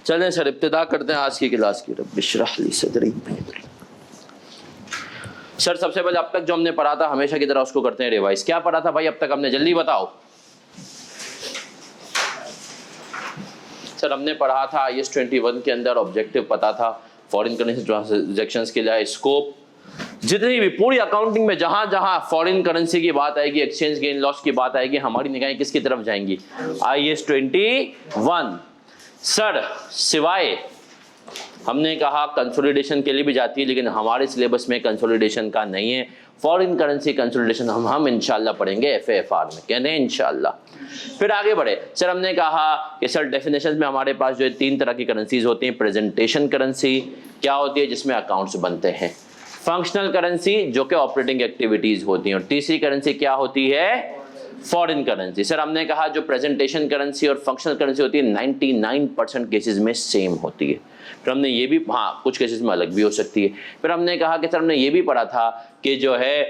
चलें सर इब्तिदा करते हैं आज की क्लास की। रब्बि इश्रह ली सदरी। सर सबसे पहले अब तक जो हमने पढ़ा था हमेशा की तरह उसको करते हैं रिवाइज। क्या पढ़ा था भाई अब तक हमने, जल्दी बताओ। सर हमने पढ़ा था IAS 21 के अंदर ऑब्जेक्टिव पता था, फॉरेन करेंसी ट्रांजैक्शंस के लिए स्कोप, जितनी भी पूरी अकाउंटिंग में जहां जहां फॉरेन करेंसी की बात आएगी, एक्सचेंज गेन लॉस की बात आएगी, हमारी निगाहें किसकी तरफ जाएंगी? IAS 21। सर सिवाय हमने कहा कंसोलिडेशन के लिए भी जाती है, लेकिन हमारे सिलेबस में कंसोलिडेशन का नहीं है। फॉरेन करेंसी कंसोलिडेशन हम इंशाल्लाह पढ़ेंगे FAFR में, कहते हैं इंशाल्लाह। फिर आगे बढ़े। सर हमने कहा कि सर डेफिनेशन में हमारे पास जो है 3 तरह की करेंसीज होती हैं। प्रेजेंटेशन करेंसी क्या होती है? जिसमें अकाउंट्स बनते हैं। फंक्शनल करेंसी जो कि ऑपरेटिंग एक्टिविटीज होती हैं। और तीसरी करेंसी क्या होती है? Foreign currency. सर हमने कहा जो प्रेजेंटेशन करेंसी और फंक्शनल करेंसी होती है 99% केसेस में सेम होती है। फिर हमने ये भी, हाँ कुछ केसेस में अलग भी हो सकती है। फिर हमने कहा कि सर हमने ये भी पढ़ा था कि जो है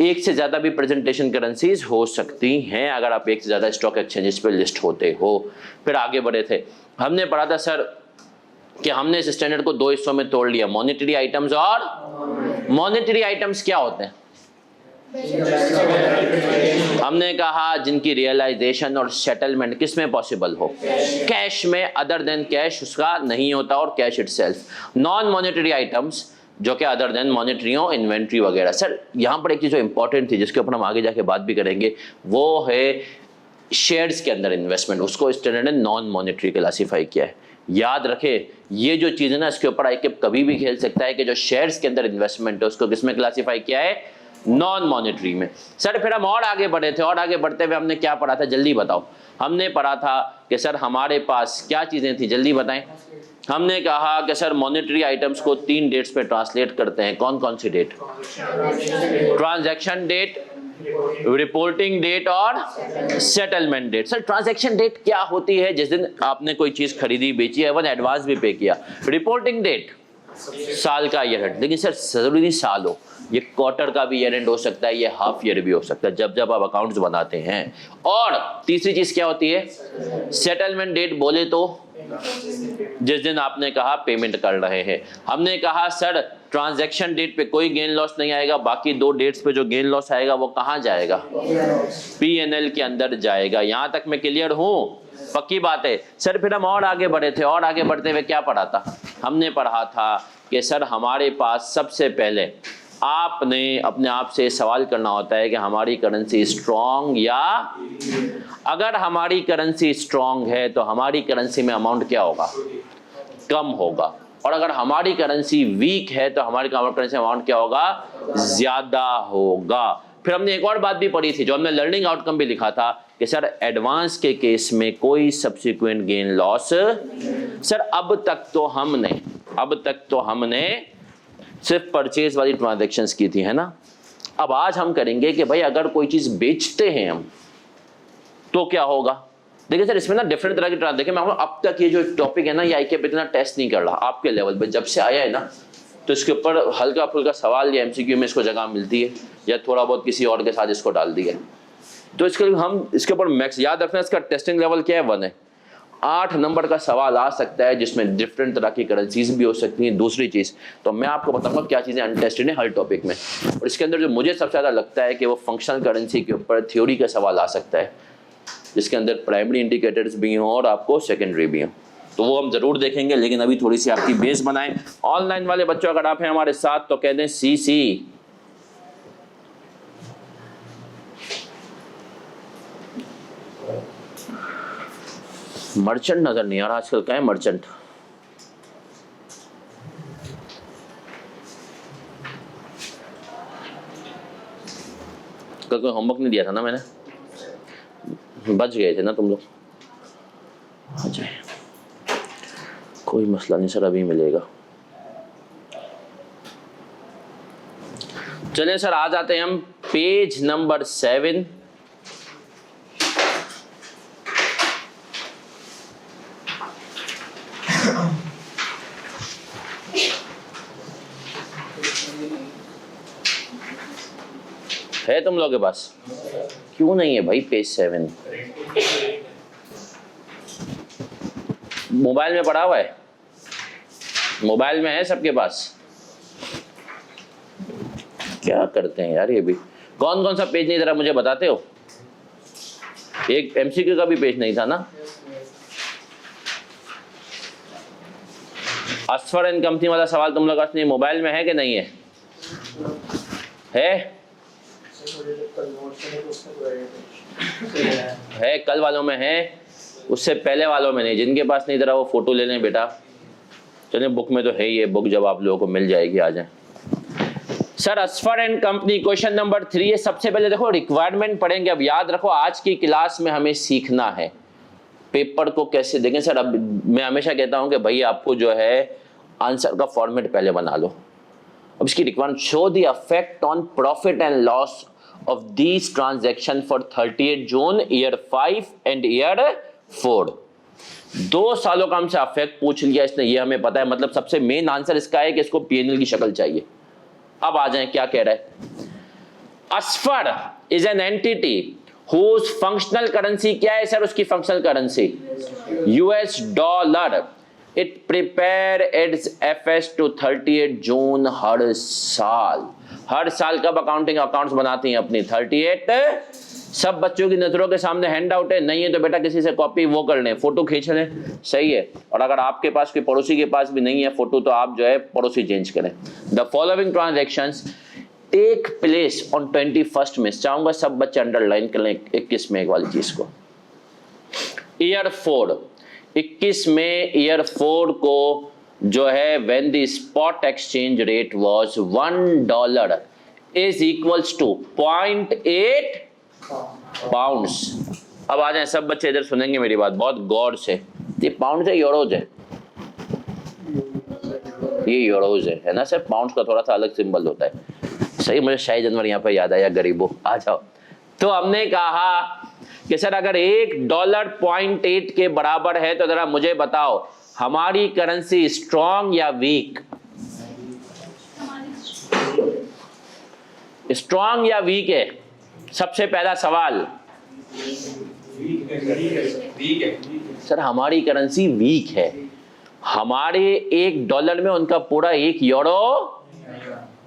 एक से ज़्यादा भी प्रेजेंटेशन करेंसीज हो सकती हैं अगर आप एक से ज़्यादा स्टॉक एक्सचेंजेस पे लिस्ट होते हो। फिर आगे बढ़े थे, हमने पढ़ा था सर कि हमने इस स्टैंडर्ड को 2 हिस्सों में तोड़ लिया, मॉनेटरी आइटम्स और मॉनेटरी आइटम्स क्या होते हैं? हमने कहा जिनकी रियलाइजेशन और सेटलमेंट किस में पॉसिबल हो? कैश में, अदर देन कैश उसका नहीं होता और cash itself. Non monetary items जो कि अदर देन मॉनेटरी हो, इन्वेंट्री वगैरह। सर यहाँ पर एक चीज जो इंपॉर्टेंट थी जिसके ऊपर हम आगे जाके बात भी करेंगे, वो है शेयर्स के अंदर इन्वेस्टमेंट। उसको स्टैंडर्ड ने नॉन मॉनेटरी क्लासीफाई किया है। याद रखे ये जो चीज है ना, इसके ऊपर आके कभी भी खेल सकता है कि जो शेयर्स के अंदर इन्वेस्टमेंट है उसको किसमें क्लासीफाई किया है? नॉन मॉनेटरी में। सर फिर हम और आगे बढ़े थे, और आगे बढ़ते हुए हमने क्या पढ़ा था? जल्दी बताओ। हमने पढ़ा था कि सर हमारे पास क्या चीजें थी, जल्दी बताएं। हमने कहा कि सर मॉनेटरी आइटम्स को 3 डेट्स पे ट्रांसलेट करते हैं। कौन कौन सी date? Transaction date, reporting date और settlement date. Sir transaction date क्या होती है? जिस दिन आपने कोई चीज खरीदी बेची है, एवं एडवांस भी पे किया। रिपोर्टिंग डेट साल का ईयर एंड, लेकिन सर जरूरी नहीं साल हो, ये क्वार्टर का भी ईयर एंड हो सकता है, ये हाफ ईयर भी हो सकता है, जब जब आप अकाउंट्स बनाते हैं। और तीसरी चीज क्या होती है? सेटलमेंट डेट बोले तो जिस दिन आपने कहा पेमेंट कर रहे हैं। हमने कहा सर ट्रांजैक्शन डेट पे कोई गेन लॉस नहीं आएगा, बाकी 2 डेट्स पे जो गेन लॉस आएगा वो कहां जाएगा? P&L के अंदर जाएगा। यहां तक मैं क्लियर हूं? पक्की बात है। सर फिर हम और आगे बढ़े थे, और आगे बढ़ते हुए क्या पढ़ा था? हमने पढ़ा था कि सर हमारे पास सबसे पहले आपने अपने आप से सवाल करना होता है कि हमारी करेंसी स्ट्रॉन्ग या, अगर हमारी करेंसी स्ट्रॉन्ग है तो हमारी करेंसी में अमाउंट क्या होगा? कम होगा। और अगर हमारी करेंसी वीक है तो हमारी करेंसी अमाउंट क्या होगा? ज्यादा होगा। फिर हमने एक और बात भी पढ़ी थी जो हमने लर्निंग आउटकम भी लिखा था कि सर एडवांस के केस में कोई सब्सिक्वेंट गेन लॉस। सर अब तक तो हमने सिर्फ परचेज वाली ट्रांजैक्शंस की थी, है ना। अब आज हम करेंगे कि भाई अगर कोई चीज बेचते हैं हम तो क्या होगा। देखिए सर इसमें ना डिफरेंट तरह की ट्रांजैक्शन, मैं अब तक ये जो टॉपिक है ना ये ICAP इतना टेस्ट नहीं कर रहा आपके लेवल पे। जब से आया है ना तो इसके ऊपर हल्का फुल्का सवाल या MCQ में इसको जगह मिलती है, या थोड़ा बहुत किसी और के साथ इसको डाल दिया। तो इसके लिए हम इसके ऊपर मैक्स याद रखना, इसका टेस्टिंग लेवल क्या है? 1 है। 8 नंबर का सवाल आ सकता है जिसमें डिफरेंट तरह की करेंसीज भी हो सकती हैं। दूसरी चीज तो मैं आपको बताऊंगा क्या चीजें अनटेस्टेड है हर टॉपिक में। और इसके अंदर जो मुझे सबसे ज्यादा लगता है कि वो फंक्शनल करेंसी के ऊपर थ्योरी का सवाल आ सकता है, जिसके अंदर प्राइमरी इंडिकेटर्स भी हों और आपको सेकेंडरी भी हों, तो वो हम जरूर देखेंगे। लेकिन अभी थोड़ी सी आपकी बेस बनाएं। ऑनलाइन वाले बच्चों अगर आप हैं हमारे साथ तो कह दें CC। मर्चेंट नजर नहीं आ रहा आजकल, क्या है मर्चेंट? कल कोई होमवर्क नहीं दिया था ना मैंने, बच गए थे ना तुम लोग। अच्छा कोई मसला नहीं सर, अभी मिलेगा। चलिए सर आ जाते हैं हम पेज नंबर 7। है तुम लोगों के पास? क्यों नहीं है भाई पेज 7? मोबाइल में पढ़ा हुआ है? मोबाइल में है सबके पास? क्या करते हैं यार ये भी? कौन कौन सा पेज नहीं, जरा मुझे बताते हो? एक एमसीक्यू का भी पेज नहीं था ना? असफर एंड कंपनी वाला सवाल तुम लोग अपने मोबाइल में है कि नहीं है? है कल वालों में है, उससे पहले वालों में नहीं। जिनके पास नहीं, जरा वो फोटो ले लें बेटा। चलिए बुक में तो है ही है, बुक जब आप लोगों को मिल जाएगी आ जाए। Sir Asfar and company question number 3 है। सबसे पहले देखो रिक्वायरमेंट पढ़ेंगे। अब याद रखो आज की क्लास में हमें सीखना है पेपर को कैसे देखें। सर अब मैं हमेशा कहता हूं कि भाई आपको जो है आंसर का फॉर्मेट पहले बना लो। अब इसकी requirement, show the effect on profit and loss of these transaction for 38 June year 5 and year 4। 2 सालों का हमसे अफेक्ट पूछ लिया इसने, ये हमें पता है। मतलब सबसे मेन आंसर इसका है कि इसको पीएनएल की शक्ल चाहिए। अब आ जाए क्या कह रहा है। Asfar is an entity whose functional currency क्या है सर? उसकी functional currency US dollar. It prepare its FS to 38 June हर साल। हर साल कब अकाउंटिंग अकाउंट्स बनाती हैं अपनी? 38। सब बच्चों की नजरों के सामने हैंड आउट है, नहीं है तो बेटा किसी से कॉपी वो कर लें, फोटो खींच लें, सही है। और अगर आपके पास कोई पड़ोसी के पास भी नहीं है फोटो, तो आप जो है पड़ोसी चेंज करें। The following transactions take place on 21 में। चाहूंगा सब बच्चे अंडरलाइन कर लें 21 में एक वाली चीज को। ईयर 4, 21 में ईयर 4 को जो है when the spot exchange rate was $1 is equals to 0.8 pounds. अब आ जाए सब बच्चे, इधर सुनेंगे मेरी बात बहुत गौर से। ये पाउंड है यूरोज है? ये यूरोज है ना सर? पाउंड्स का थोड़ा सा अलग सिंबल होता है। सही, मुझे शाही जानवर यहाँ पे याद आया, गरीबों आ जाओ। तो हमने कहा कि सर अगर $1 0.8 के बराबर है तो जरा मुझे बताओ हमारी करेंसी स्ट्रॉन्ग या वीक? स्ट्रॉन्ग या वीक है? सबसे पहला सवाल। सर हमारी करेंसी वीक है। हमारे $1 में उनका पूरा €1,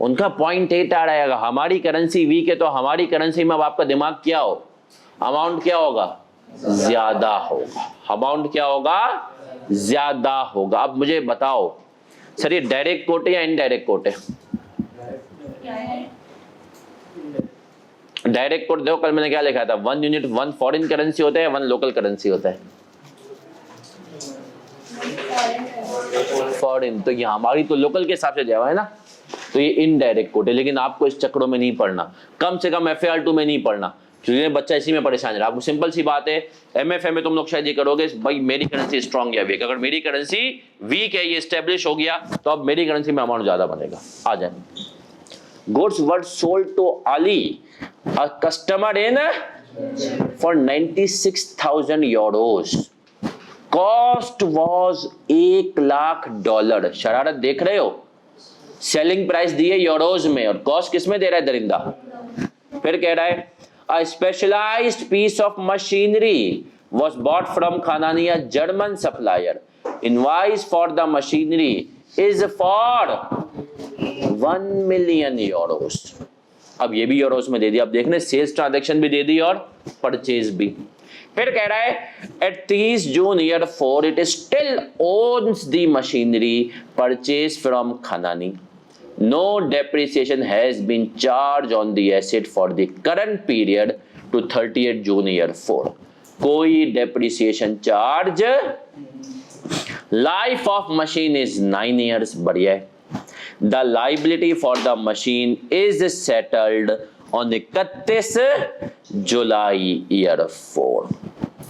उनका 0.8 आ रहेगा। हमारी करेंसी वीक है तो हमारी करेंसी में अब आपका दिमाग क्या हो, अमाउंट क्या होगा? ज्यादा होगा। अमाउंट क्या होगा? ज्यादा होगा। अब मुझे बताओ सर ये डायरेक्ट कोट है या इनडायरेक्ट कोट है? डायरेक्ट कोट देखो, कल मैंने क्या लिखा था, 1 यूनिट 1 फॉरेन करेंसी होता है, 1 लोकल करेंसी होता है। फॉरेन, तो ये हमारी तो लोकल के हिसाब से जावा है ना, तो ये इनडायरेक्ट कोट है। लेकिन आपको इस चक्रों में नहीं पढ़ना, कम से कम FAR2 में नहीं पढ़ना, क्योंकि बच्चा इसी में परेशान है। आपको सिंपल सी बात है, MFA में तुम लोग शायद ये करोगे भाई मेरी करेंसी स्ट्रॉन्ग या वीक। अगर मेरी करेंसी वीक है, ये एस्टेब्लिश हो गया, तो अब मेरी करेंसी में अमाउंट ज्यादा बनेगा। आ जाए। Goods were sold to Ali a customer in for 96,000 euros. Cost was $1,00,000। शरारत देख रहे हो? सेलिंग प्राइस दी है यूरोज में और कॉस्ट किस में दे रहा है दरिंदा? फिर कह रहा है a specialized piece of machinery was bought from Khanani, a German supplier. Invoice for the machinery is for 1 million euros। अब ये भी यूरोस में दे दिया। अब देखने सेल्स ट्रांजैक्शन भी दे दी और परचेज भी। फिर कह रहा है at 30 June year 4 it still owns the machinery purchase from Khanani. No depreciation has been charge on the asset for the current period to 38 June year 4। कोई depreciation charge. Life of machine is 9 years। बढ़िया है। The liability for the machine is settled on 31 July year 4।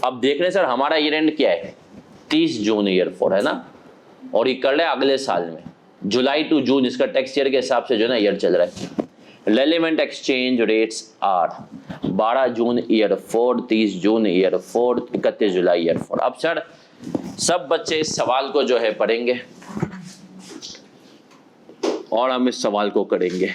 अब देख रहे हैं sir हमारा year and क्या है? 30 जून ईयर 4 है ना, और ये कर रहे हैं अगले साल में जुलाई टू जून, इसका टैक्स ईयर के हिसाब से जो ना ईयर चल रहा है। Relevant exchange rates are 12 June year 4, 30 June year 4, 31 July year 4। अब सर सब बच्चे इस सवाल को जो है पढ़ेंगे और हम इस सवाल को करेंगे।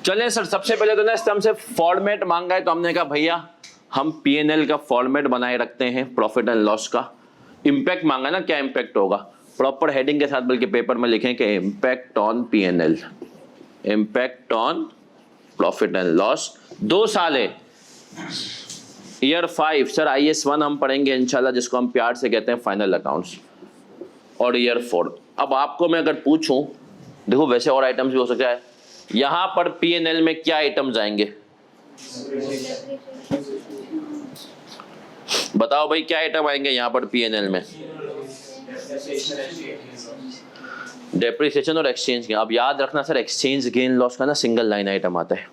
चलें सर, सबसे पहले तो ना हमसे फॉर्मेट मांगा है, तो हमने कहा भैया हम P&L का फॉर्मेट बनाए रखते हैं, प्रॉफिट एंड लॉस का। इम्पैक्ट मांगा ना, क्या इम्पैक्ट होगा, प्रॉपर हेडिंग के साथ बल्कि पेपर में लिखें कि impact on P&L, impact on profit and loss. 2 साल है, ईयर 5 सर IAS 1 हम पढ़ेंगे इंशाल्लाह, जिसको हम प्यार से कहते हैं फाइनल अकाउंट्स, और ईयर 4। अब आपको मैं अगर पूछूं, देखो वैसे और आइटम्स भी हो सकता है, यहां पर P&L में क्या आइटम्स आएंगे, बताओ भाई क्या आइटम आएंगे यहां पर P&L में? डेप्रिसिएशन और एक्सचेंज गेन। अब याद रखना सर, एक्सचेंज गेन लॉस का ना सिंगल लाइन आइटम आता है,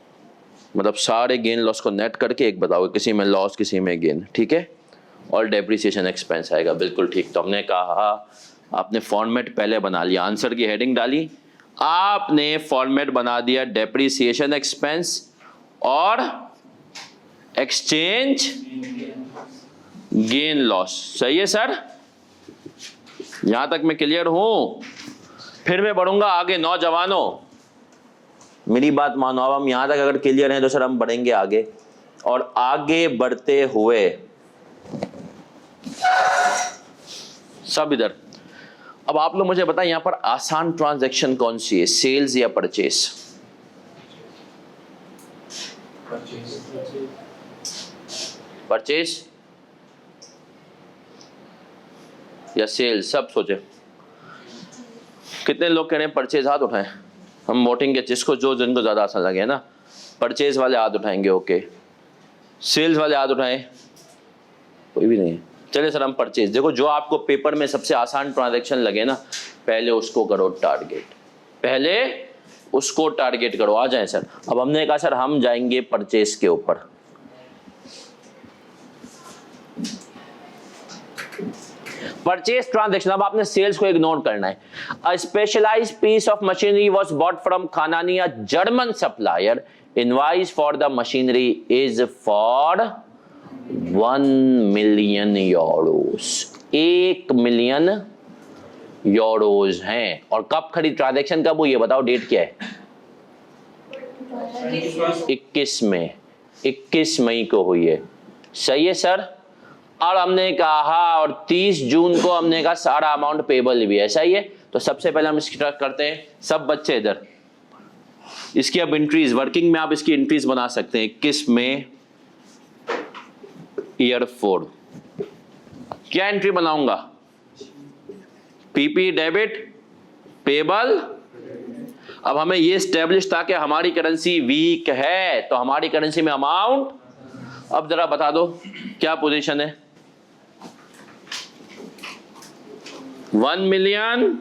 मतलब सारे गेन लॉस को नेट करके एक बताओगे, किसी में लॉस किसी में गेन, ठीक है। और डेप्रिसिएशन एक्सपेंस आएगा, बिल्कुल ठीक। तो हमने कहा आपने फॉर्मेट पहले बना लिया, आंसर की हेडिंग डाली, आपने फॉर्मेट बना दिया डेप्रिसिएशन एक्सपेंस और एक्सचेंज गेन लॉस। सही है सर, यहां तक मैं क्लियर हूं? फिर मैं बढ़ूंगा आगे। नौजवानों मेरी बात मानो, अब हम यहां तक अगर क्लियर हैं तो सर हम बढ़ेंगे आगे, और आगे बढ़ते हुए सब इधर। अब आप लोग मुझे बताएं यहां पर आसान ट्रांजैक्शन कौन सी है, सेल्स या परचेस? परचेस या सेल्स? सब सोचे, कितने लोग कह रहे हैं परचेज? हाथ उठाएं, हम वोटिंग के जिसको जो जिनको ज्यादा आसान लगे ना। परचेज वाले हाथ उठाएंगे, ओके। सेल्स वाले हाथ उठाएं, कोई भी नहीं है। चलिए सर हम परचेज, देखो जो आपको पेपर में सबसे आसान ट्रांजैक्शन लगे ना, पहले उसको करो टारगेट, पहले उसको टारगेट करो। आ जाए सर। अब हमने कहा सर हम जाएंगे परचेज के ऊपर। परचेज ट्रांजैक्शन, अब आपने सेल्स को इग्नोर करना है। A specialised piece of machinery was bought from Khanani, a German supplier. Invoice for the machinery is for 1 million euros. 1 million euros हैं। और कब खड़ी ट्रांजैक्शन कब हुई है बताओ, डेट क्या है? 21 में, 21 मई को हुई है। सही है सर। और हमने कहा और 30 जून को हमने कहा सारा अमाउंट पेबल भी है। सही है। तो सबसे पहले हम इसकी ट्रैक करते हैं, सब बच्चे इधर। इसकी अब एंट्रीज वर्किंग में आप इसकी एंट्रीज बना सकते हैं। 21 में ईयर 4, क्या एंट्री बनाऊंगा? PP debit payable. अब हमें ये स्टैब्लिश था कि हमारी करेंसी वीक है, तो हमारी करेंसी में अमाउंट, अब जरा बता दो क्या पोजीशन है? 1 मिलियन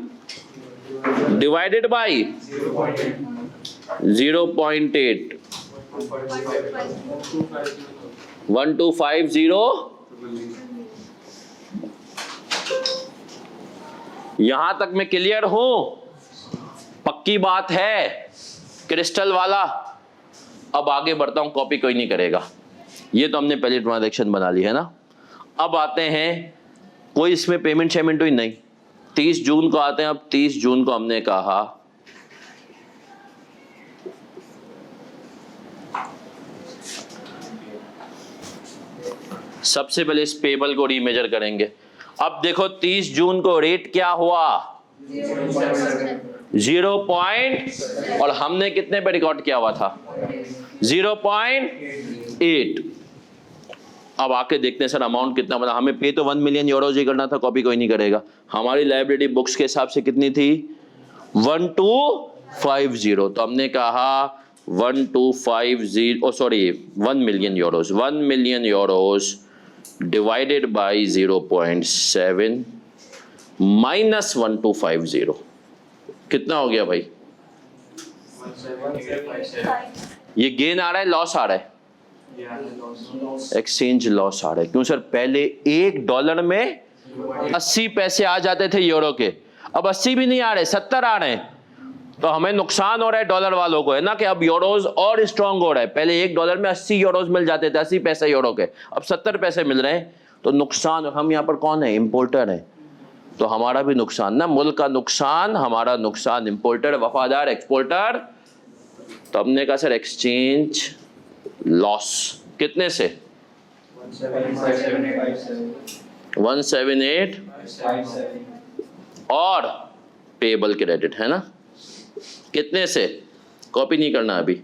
डिवाइडेड बाई 0.8, 1250। यहां तक मैं क्लियर हूं? पक्की बात है क्रिस्टल वाला। अब आगे बढ़ता हूं, कॉपी कोई नहीं करेगा। ये तो हमने पहली ट्रांजैक्शन बना ली है ना। अब आते हैं, कोई इसमें पेमेंट शेमेंट हुई नहीं। 30 जून को आते हैं। अब 30 जून को हमने कहा सबसे पहले इस पेबल को रीमेजर करेंगे। अब देखो 30 जून को रेट क्या हुआ? 0 पॉइंट, और हमने कितने पे रिकॉर्ड किया हुआ था? 0.8। अब आके देखते हैं सर अमाउंट कितना बना। हमें पे तो 1 मिलियन यूरोज ही करना था, कॉपी कोई नहीं करेगा। हमारी लाइब्रेरी बुक्स के हिसाब से कितनी थी? 1250। तो हमने कहा 1250, sorry 1 million euros, 1 million euros divided by 0.7 minus 1250, कितना हो गया भाई? ये गेन आ रहा है लॉस आ रहा है? एक्सचेंज लॉस आ रहा है। क्यों सर? पहले $1 में 80 पैसे आ जाते थे यूरो के, अब 80 भी नहीं आ रहे, 70 आ रहे हैं। तो हमें नुकसान हो रहा है डॉलर वालों को, है ना, कि अब यूरोज और स्ट्रांग हो रहा है। पहले $1 में 80 यूरोज मिल जाते थे, 80 पैसे यूरो के, अब 70 पैसे मिल रहे हैं। तो नुकसान, और हम यहाँ पर कौन है? इंपोर्टर है, तो हमारा भी नुकसान ना, मुल्क का नुकसान, हमारा नुकसान। इंपोर्टर वफादार, एक्सपोर्टर तो हमने कहा सर एक्सचेंज लॉस कितने से 178 और पेबल क्रेडिट है ना, कितने से, कॉपी नहीं करना अभी,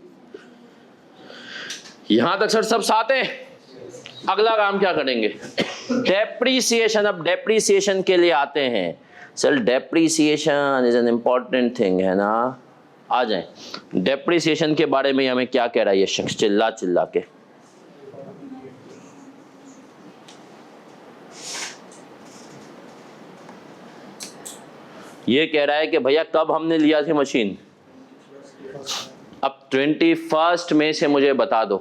यहां तक सर सब साथ है। अगला काम क्या करेंगे, डेप्रीसिएशन। अब डेप्रीसिएशन के लिए आते हैं sir, depreciation is an important thing है ना, आ जाए डेप्रीसिएशन के बारे में हमें क्या कह रहा है ये शख्स चिल्ला चिल्ला के। ये कह रहा है कि भैया कब हमने लिया थी मशीन, अब 21 मई से मुझे बता दो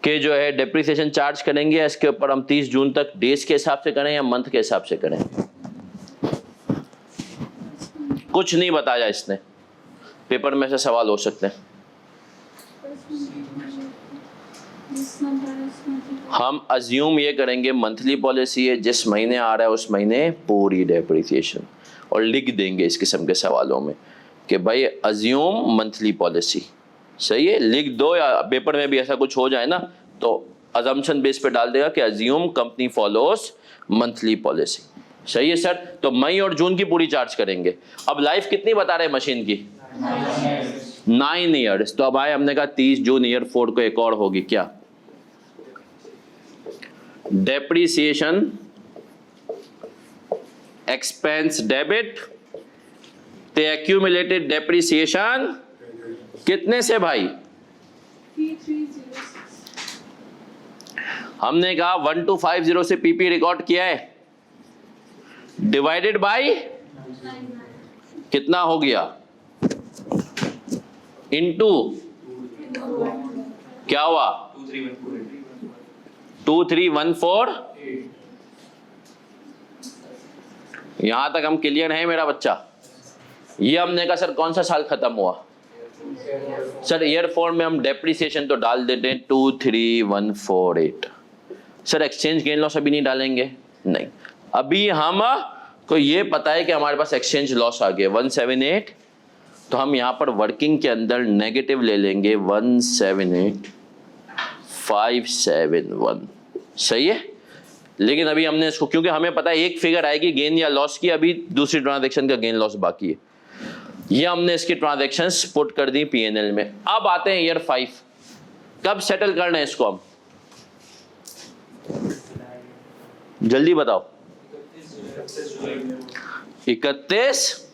कि जो है डेप्रीसिएशन चार्ज करेंगे इसके ऊपर हम 30 जून तक डेज के हिसाब से करें या मंथ के हिसाब से करें। कुछ नहीं बताया इसने, पेपर में से सवाल हो सकते हैं। हम अज्यूम ये करेंगे मंथली पॉलिसी है, जिस महीने आ रहा है उस महीने पूरी डेप्रीसिएशन, और लिख देंगे इस किस्म के सवालों में कि भाई अज्यूम मंथली पॉलिसी, सही है, लिख दो, या पेपर में भी ऐसा कुछ हो जाए ना तो अजम्पशन बेस पे डाल देगा कि assume company follows monthly policy, सही है सर। तो मई और जून की पूरी चार्ज करेंगे। अब लाइफ कितनी बता रहे हैं मशीन की, 9 ईयर्स। तो अब आए, हमने कहा 30 जून ईयर 4 को एक और होगी क्या, डेप्रीसिएशन एक्सपेंस डेबिट, ते एक्यूमुलेटेड डेप्रीसिएशन कितने से भाई, हमने कहा 1250 से पीपी रिकॉर्ड किया है, डिवाइडेड बाय कितना हो गया, इनटू क्या हुआ 2314। यहां तक हम क्लियर हैं मेरा बच्चा। ये हमने कहा सर कौन सा साल खत्म हुआ, सर ईयर 4 में हम डेप्रीसिएशन तो डाल देते हैं 23148। सर एक्सचेंज गेन लॉस अभी नहीं डालेंगे, नहीं, अभी हम को ये पता है कि हमारे पास एक्सचेंज लॉस आ गया 178, तो हम यहाँ पर वर्किंग के अंदर नेगेटिव ले लेंगे 178,571, सही है। लेकिन अभी हमने इसको, क्योंकि हमें पता है एक फिगर आएगी गेन या लॉस की, अभी दूसरी ट्रांजैक्शन का गेन लॉस बाकी है, ये हमने इसकी ट्रांजैक्शंस पुट कर दी पीएनएल में। अब आते हैं ईयर 5, कब सेटल करना है इसको हम, जल्दी बताओ, 31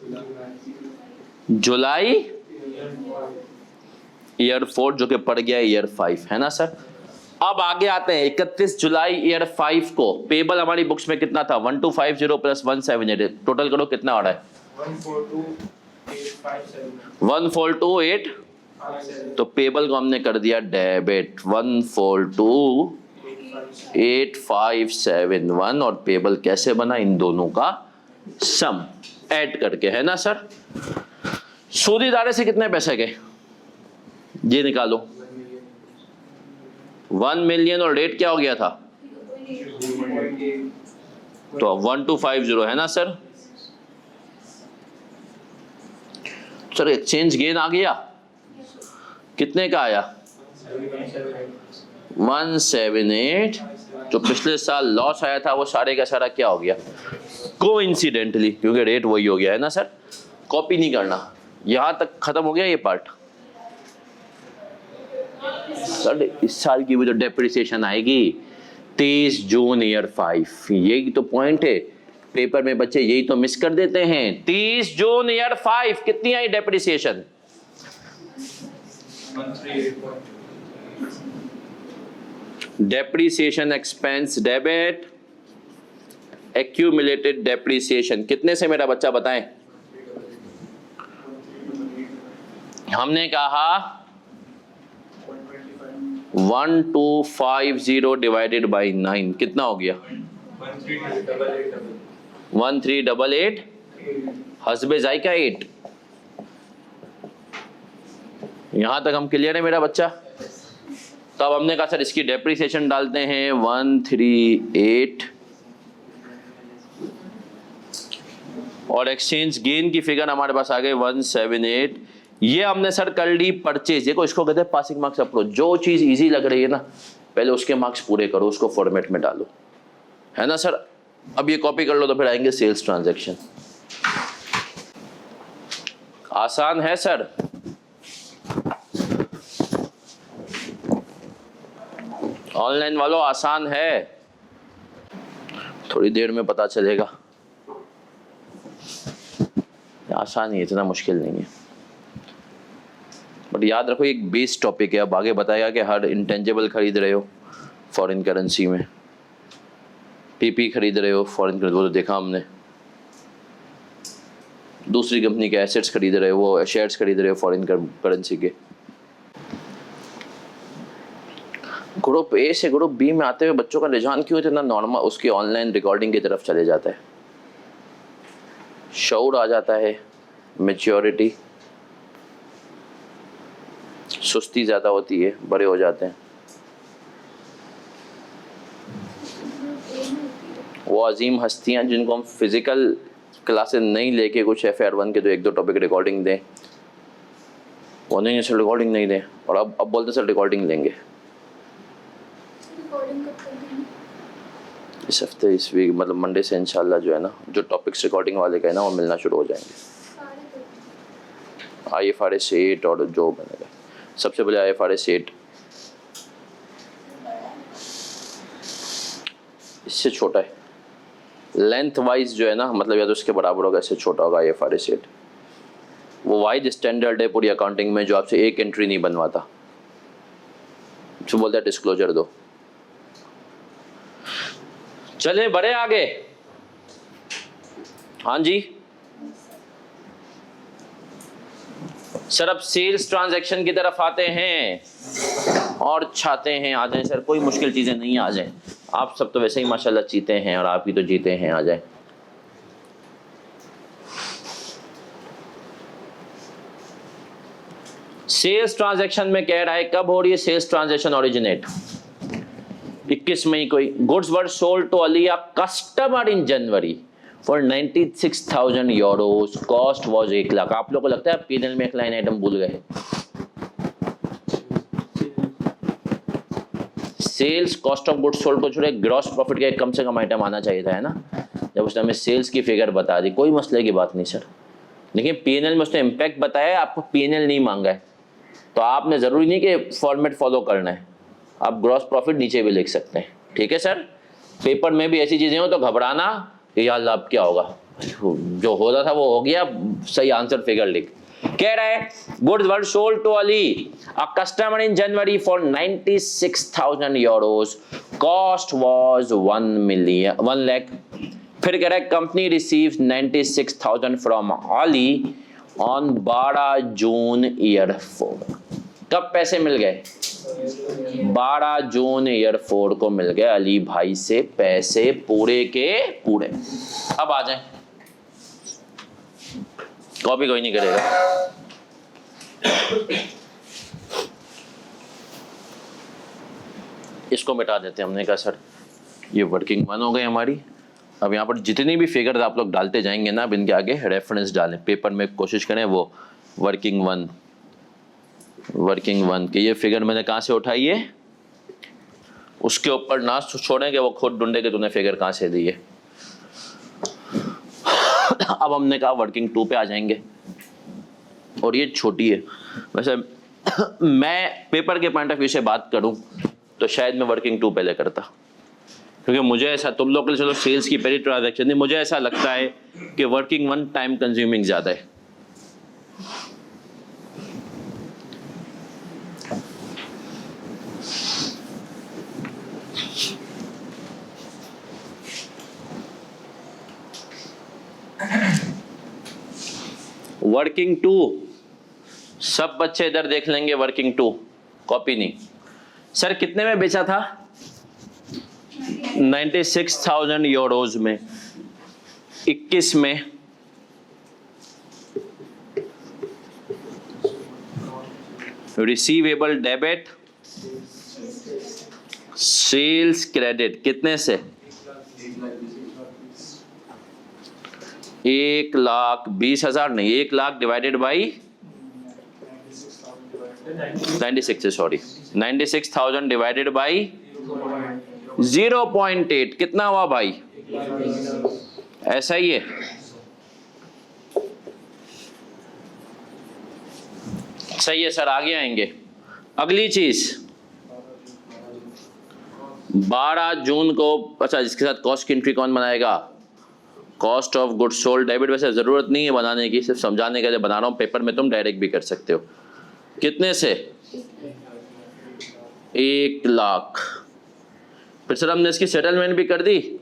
जुलाई ईयर 4 जो कि पड़ गया ईयर 5 है ना सर। अब आगे आते हैं 31 जुलाई ईयर 5 को पेबल हमारी बुक्स में कितना था, 1250 प्लस 178, टोटल करो कितना आ रहा है 142,857। तो पेबल को हमने कर दिया डेबिट 142,857 और पेबल कैसे बना, इन दोनों का सम ऐड करके, है ना सर। सूदी इदारे से कितने पैसे गए ये निकालो, 1 मिलियन और रेट क्या हो गया था, तो 1250 है ना सर। सर एक्सचेंज गेन आ गया, कितने का आया 178, जो पिछले साल लॉस आया था वो सारे का सारा क्या हो गया कोइंसिडेंटली, क्योंकि रेट वही हो गया है ना सर। कॉपी नहीं करना, यहां तक खत्म हो गया ये पार्ट। सर इस साल की भी जो डेप्रिसिएशन आएगी 23 जून ईयर 5, यही तो पॉइंट है, पेपर में बच्चे यही तो मिस कर देते हैं। 30 जून ईयर 5 कितनी आई depreciation, depreciation expense debit accumulated depreciation कितने से मेरा बच्चा बताएं। हमने कहा 1250 डिवाइडेड बाई 9 कितना हो गया 1388, हस्बे जायका 8। यहां तक हम क्लियर है मेरा बच्चा। तब हमने कहा सर इसकी डेप्रिसिएशन डालते हैं 138 और एक्सचेंज गेन की फिगर हमारे पास आ गई 178, ये हमने सर कर ली परचेज, देखो इसको कहते हैं पासिंग मार्क्स अप्रोच। जो चीज इजी लग रही है ना पहले उसके मार्क्स पूरे करो, उसको फॉर्मेट में डालो, है ना सर। अब ये कॉपी कर लो तो फिर आएंगे सेल्स ट्रांजैक्शन। आसान है सर, ऑनलाइन वालों आसान है, थोड़ी देर में पता चलेगा। आसान ही, इतना मुश्किल नहीं है, बट याद रखो एक बेस टॉपिक है। अब आगे बताएगा कि हर इंटेंजिबल खरीद रहे हो फॉरेन करेंसी में, पीपी खरीद रहे हो फॉरेन करेंसी, वो तो देखा हमने। दूसरी कंपनी के एसेट्स खरीद रहे हो, वो शेयर्स खरीद रहे हो फॉरेन करेंसी के। ग्रुप ए से ग्रुप बी में आते हुए बच्चों का रुझान क्यों इतना नॉर्मल उसकी ऑनलाइन रिकॉर्डिंग की तरफ चले जाता है? शऊर आ जाता है, मैच्योरिटी, सुस्ती ज़्यादा होती है, बड़े हो जाते हैं। वो अजीम हस्तियां जिनको हम फिजिकल क्लासेस नहीं लेके कुछ FR1 के तो एक दो टॉपिक रिकॉर्डिंग दें, वो नहीं सर रिकॉर्डिंग नहीं दें, और अब बोलते सर रिकॉर्डिंग लेंगे। इस हफ्ते, इस वीक, मतलब मंडे से इंशाल्लाह जो है ना, जो टॉपिक्स रिकॉर्डिंग वाले का है ना वो मिलना शुरू हो जाएंगे। IFRS 8 और जो बनेगा, सबसे पहले IFRS 8, इससे छोटा है लेंथ वाइज जो है ना, मतलब या तो इसके बराबर होगा, इससे छोटा होगा IFRS 8। वो वाइड स्टैंडर्ड है पूरी अकाउंटिंग में, जो आपसे एक एंट्री नहीं बनवाता, जो बोलता है डिस्क्लोजर दो। चले बड़े आगे, हाँ जी सर। अब सेल्स ट्रांजैक्शन की तरफ आते हैं और चाहते हैं आ जाए सर, कोई मुश्किल चीजें नहीं आ जाए। आप सब तो वैसे ही माशाल्लाह जीते हैं, और आप ही तो जीते हैं, आ जाए। सेल्स ट्रांजैक्शन में कह रहा है कब हो रही है सेल्स ट्रांजैक्शन ओरिजिनेट? 21 मई को। Goods were sold to Ali a customer in January for 96,000 euros, cost was 1 lakh. आप लोगों को लगता है P&L में एक लाइन आइटम भूल गए? Sales cost of goods sold को छोड़े ग्रॉस प्रॉफिट का एक कम से कम आइटम आना चाहिए था, है ना। जब उसने हमें सेल्स की फिगर बता दी, कोई मसले की बात नहीं सर। लेकिन P&L में उसने इम्पैक्ट बताया, आपको P&L नहीं मांगा है, तो आपने जरूरी नहीं कि फॉर्मेट फॉलो करना है, आप ग्रॉस प्रॉफिट नीचे भी लिख सकते हैं, ठीक है सर। पेपर में भी ऐसी चीजें हो तो घबराना कि यार अब क्या होगा, जो हो रहा था वो हो गया, सही आंसर फिगर लिख। कह रहा है goods were sold to Ali a customer in January for 96,000 euros, cost was 1 lakh. फिर कह रहा है company receives 96,000 from Ali on 12 June year 4। कब पैसे मिल गए? 12 जून ईयर 4 को मिल गए अली भाई से पैसे पूरे के पूरे। अब आ जाए, कॉपी कोई नहीं करेगा। इसको मिटा देते हैं। हमने कहा सर ये वर्किंग 1 हो गई हमारी। अब यहाँ पर जितनी भी फिगर्स आप लोग डालते जाएंगे ना, अब इनके आगे रेफरेंस डालें, पेपर में कोशिश करें वो वर्किंग 1 कि ये फिगर मैंने कहाँ से उठाई है, उसके ऊपर ना छोड़ें कि वो खुद ढूंढे कि तूने फिगर कहाँ से दी है। अब हमने कहा वर्किंग 2 पे आ जाएंगे, और ये छोटी है। वैसे मैं पेपर के पॉइंट ऑफ व्यू से बात करूं तो शायद मैं वर्किंग 2 पहले करता, क्योंकि मुझे ऐसा, तुम लोग के लिए चलो सेल्स की पहली ट्रांजैक्शन थी, मुझे ऐसा लगता है कि वर्किंग 1 टाइम कंज्यूमिंग ज्यादा है। वर्किंग 2 सब बच्चे इधर देख लेंगे, वर्किंग 2 कॉपी नहीं। सर कितने में बेचा था? 96,000 यूरोज में। 21 में रिसीवेबल डेबिट, सेल्स क्रेडिट कितने से? 1,20,000 नहीं, 1 लाख डिवाइडेड बाई 96 है, सॉरी, 96,000 डिवाइडेड बाई 0.8 कितना हुआ भाई? ऐसा ही है। सही है सर, आगे आएंगे। अगली चीज 12 जून को, अच्छा इसके साथ कॉस्ट की एंट्री कौन बनाएगा? Cost of goods sold debit. वैसे जरूरत नहीं है बनाने की, सिर्फ समझाने के लिए बना रहा हूँ, पेपर में तुम डायरेक्ट भी कर सकते हो। कितने से? 1 लाख। फिर सर हमने इसकी सेटलमेंट भी कर दी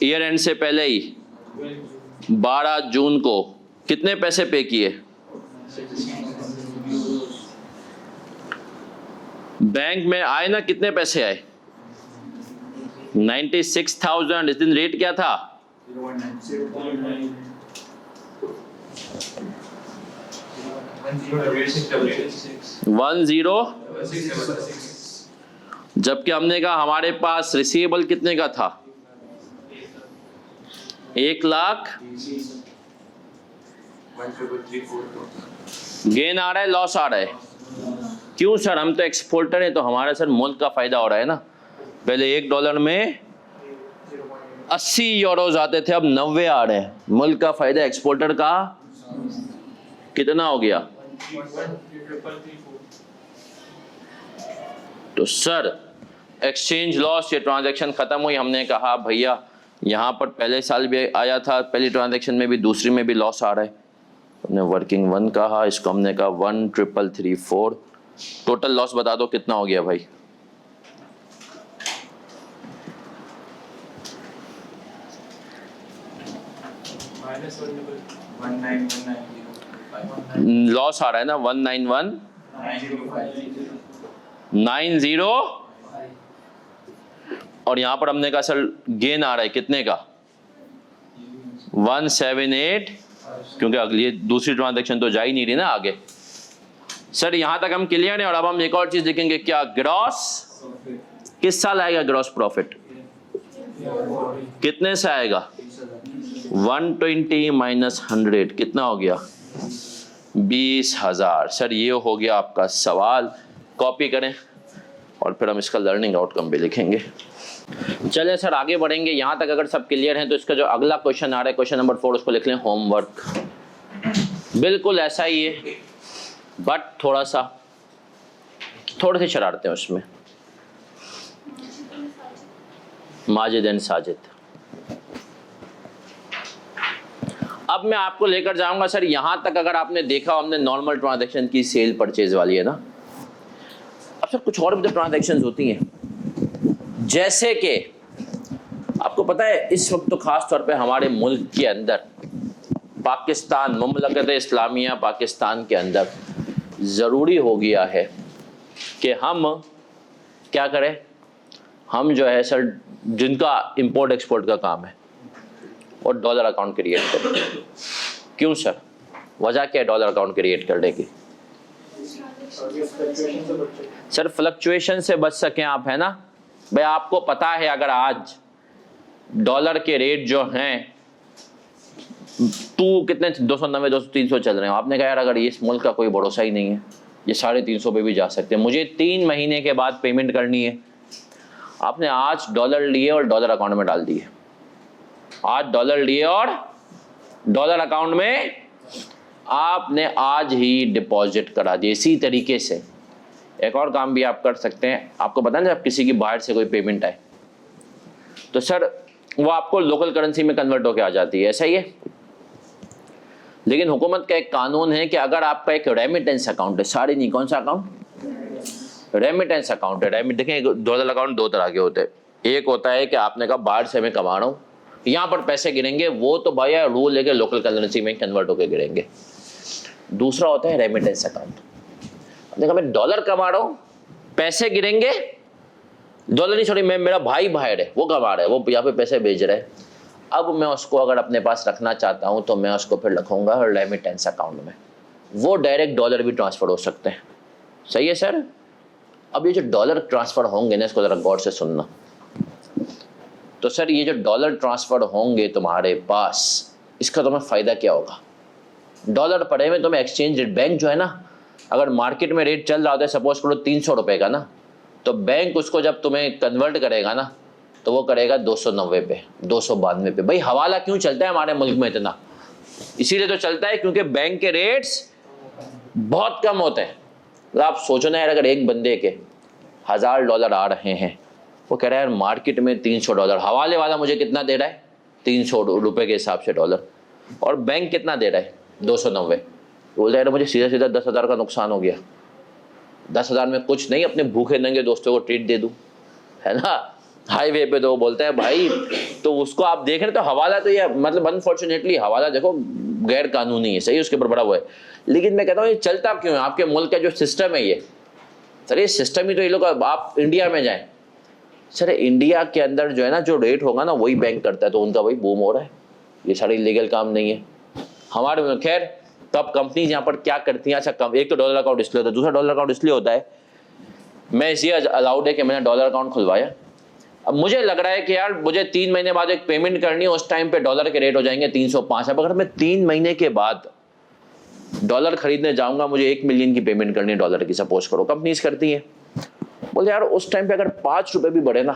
ईयर एंड से पहले ही। 12 जून को कितने पैसे पे किए? बैंक में आए ना, कितने पैसे आए? 96,000। इस दिन रेट क्या था? 10। जबकि हमने कहा हमारे पास रिसीवेबल कितने का था? 1 लाख। गेन आ रहा है, लॉस आ रहा है? क्यों सर? हम तो एक्सपोर्टर हैं, तो हमारा सर मुल्क का फायदा हो रहा है ना। पहले $1 में 80 यूरोज आते थे, अब 90 आ रहे हैं। मुल्क का फायदा, एक्सपोर्टर का कितना हो गया? तो सर एक्सचेंज लॉस, ये ट्रांजैक्शन खत्म हुई। हमने कहा भैया यहाँ पर पहले साल भी आया था, पहली ट्रांजैक्शन में भी, दूसरी में भी लॉस आ रहा है। हमने वर्किंग 1 कहा, इसको हमने कहा 1,334। टोटल लॉस बता दो कितना हो गया भाई? लॉस आ रहा है ना, 191,90। और यहां पर हमने कहा सर गेन आ रहा है कितने का? 178, क्योंकि अगली दूसरी ट्रांजैक्शन तो जा ही नहीं रही ना आगे। सर यहां तक हम क्लियर हैं। और अब हम एक और चीज देखेंगे, क्या ग्रॉस किस साल आएगा? ग्रॉस प्रॉफिट कितने से आएगा? 120 माइनस 100 कितना हो गया? 20,000। सर ये हो गया आपका सवाल। कॉपी करें और फिर हम इसका लर्निंग आउटकम भी लिखेंगे। चलिए सर आगे बढ़ेंगे। यहाँ तक अगर सब क्लियर हैं तो इसका जो अगला क्वेश्चन आ रहा है, क्वेश्चन नंबर 4, उसको लिख लें होमवर्क। बिल्कुल ऐसा ही है, बट थोड़ी सी शरारतें उसमें। माजिद एंड साजिद। अब मैं आपको लेकर जाऊंगा सर, यहां तक अगर आपने देखा, हमने नॉर्मल ट्रांजैक्शन की, सेल परचेज वाली है ना। अब सर कुछ और भी तो ट्रांजैक्शंस होती हैं, जैसे कि आपको पता है इस वक्त तो खास तौर पे हमारे मुल्क के अंदर, पाकिस्तान, मुमलकत इस्लामिया पाकिस्तान के अंदर ज़रूरी हो गया है कि हम क्या करें, हम जो है सर जिनका इंपोर्ट एक्सपोर्ट का काम है और डॉलर अकाउंट क्रिएट करें। क्यों सर? वजह क्या है डॉलर अकाउंट क्रिएट करने की? सर फ्लक्चुएशन से बच सकें आप, है ना भाई। आपको पता है अगर आज डॉलर के रेट जो हैं कितने 290 300 चल रहे हैं, आपने कहा यार अगर ये इस मुल्क का कोई भरोसा ही नहीं है, ये 350 पे भी जा सकते हैं, मुझे 3 महीने के बाद पेमेंट करनी है। आपने आज डॉलर लिए और डॉलर अकाउंट में डाल दिए, आज डॉलर लिए और डॉलर अकाउंट में आपने आज ही डिपॉजिट करा दिए। इसी तरीके से एक और काम भी आप कर सकते हैं। आपको पता है जब किसी की बाहर से कोई पेमेंट आए तो सर वो आपको लोकल करेंसी में कन्वर्ट होकर आ जाती है, ऐसा ही है। लेकिन हुकूमत का एक कानून है कि अगर आपका एक रेमिटेंस अकाउंट है, सारी नहीं, कौन सा अकाउंट? रेमिटेंस अकाउंट है। देखें डॉलर अकाउंट 2 तरह के होते हैं। एक होता है कि आपने कहा बाहर से मैं कमा रहा हूँ, यहाँ पर पैसे गिरेंगे, वो तो भैया रूल लेके लोकल करेंसी में कन्वर्ट होकर गिरेंगे। दूसरा होता है रेमिटेंस अकाउंट। आपने कहा मैं डॉलर कमा रहा हूँ, पैसे गिरेंगे, डॉलर नहीं सॉरी, मैं मेरा भाई बाहर है, वो कमा रहा है, वो यहाँ पे पैसे भेज रहा है। अब मैं उसको अगर अपने पास रखना चाहता हूँ तो मैं उसको फिर रखूँगा रेमिटेंस अकाउंट में, वो डायरेक्ट डॉलर भी ट्रांसफ़र हो सकते हैं। सही है सर? अब ये जो डॉलर ट्रांसफ़र होंगे ना, इसको ज़रा गौर से सुनना। तो सर ये जो डॉलर ट्रांसफ़र होंगे तुम्हारे पास, इसका तुम्हें फ़ायदा क्या होगा? डॉलर पड़े में तुम्हें एक्सचेंज रेट, बैंक जो है ना अगर मार्केट में रेट चल रहा होता है सपोज करो 300 रुपए का ना, तो बैंक उसको जब तुम्हें कन्वर्ट करेगा ना तो वो करेगा 290 पे, 292 पे। भाई हवाला क्यों चलता है हमारे मुल्क में इतना? इसीलिए तो चलता है क्योंकि बैंक के रेट्स बहुत कम होते हैं। तो आप सोचो ना यार, अगर एक बंदे के $1000 आ रहे हैं, वो कह रहा है यार मार्केट में $300, हवाले वाला मुझे कितना दे रहा है 300 रुपए के हिसाब से डॉलर, और बैंक कितना दे रहा है 290। बोल रहा है मुझे सीधा सीधा 10,000 का नुकसान हो गया। 10,000 में कुछ नहीं, अपने भूखे नंगे दोस्तों को ट्रीट दे दूं, है ना, हाईवे पे। तो वो बोलता है भाई, तो उसको आप देख रहे तो हवाला तो ये मतलब अनफॉर्चुनेटली हवाला देखो गैर कानूनी है, सही, उसके ऊपर बड़ा हुआ है। लेकिन मैं कहता हूँ ये चलता क्यों है? आपके मुल्क का जो सिस्टम है ये, सर ये सिस्टम ही तो ये लोग, आप इंडिया में जाएं सर, इंडिया के अंदर जो है ना जो रेट होगा ना वही बैंक करता है, तो उनका वही बूम हो रहा है। ये सारा इलीगल काम नहीं है हमारे में। खैर, तो अब कंपनीज यहाँ पर क्या करती हैं? अच्छा, एक तो डॉलर अकाउंट इसलिए होता है, दूसरा डॉलर अकाउंट इसलिए होता है, मैं इसलिए अलाउड है कि मैंने डॉलर अकाउंट खुलवाया। अब मुझे लग रहा है कि यार मुझे 3 महीने बाद एक पेमेंट करनी है, उस टाइम पे डॉलर के रेट हो जाएंगे 305। अब अगर मैं 3 महीने के बाद डॉलर खरीदने जाऊंगा, मुझे 1 मिलियन की पेमेंट करनी है डॉलर की, सपोज करो, कंपनीज करती है। बोले यार उस टाइम पे अगर 5 रुपए भी बढ़े ना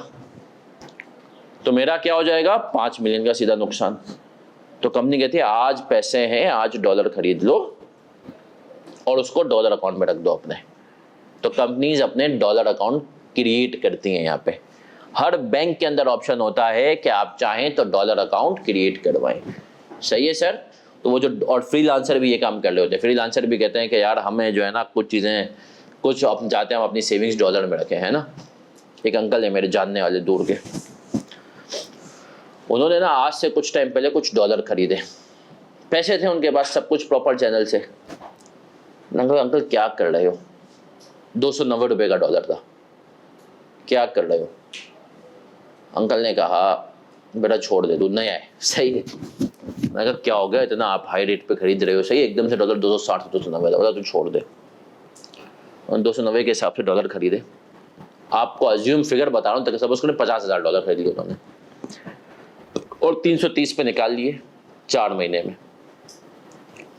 तो मेरा क्या हो जाएगा, 5 मिलियन का सीधा नुकसान। तो कंपनी कहती है आज पैसे हैं, आज डॉलर खरीद लो और उसको डॉलर अकाउंट में रख दो अपने। तो कंपनीज अपने डॉलर अकाउंट क्रिएट करती हैं। यहाँ पे हर बैंक के अंदर ऑप्शन होता है कि आप चाहें तो डॉलर अकाउंट क्रिएट करवाएं। सही है सर? तो वो जो, और फ्रीलांसर भी ये काम कर रहे होते हैं। फ्रीलांसर भी कहते हैं कि यार हमें जो है ना कुछ चीज़ें, कुछ हम चाहते हैं हम अपनी सेविंग्स डॉलर में रखें, है ना। एक अंकल है मेरे जानने वाले दूर के, उन्होंने ना आज से कुछ टाइम पहले कुछ डॉलर खरीदे, पैसे थे उनके पास, सब कुछ प्रॉपर चैनल से। अंकल क्या कर रहे हो? 290 रुपये का डॉलर था, क्या कर रहे हो? अंकल ने कहा बेटा छोड़ दे, तू नया है। सही है। मैं कहा क्या हो गया, इतना आप हाई रेट पे खरीद रहे हो? सही, एकदम से डॉलर 260 290 बोला, तू छोड़ दे। 290 के हिसाब से डॉलर खरीदे। आपको अज्यूम फिगर बता रहा हूँ, तक सपोज करें $50,000 खरीद लिए उन्होंने, और 330 पे निकाल लिए 4 महीने में।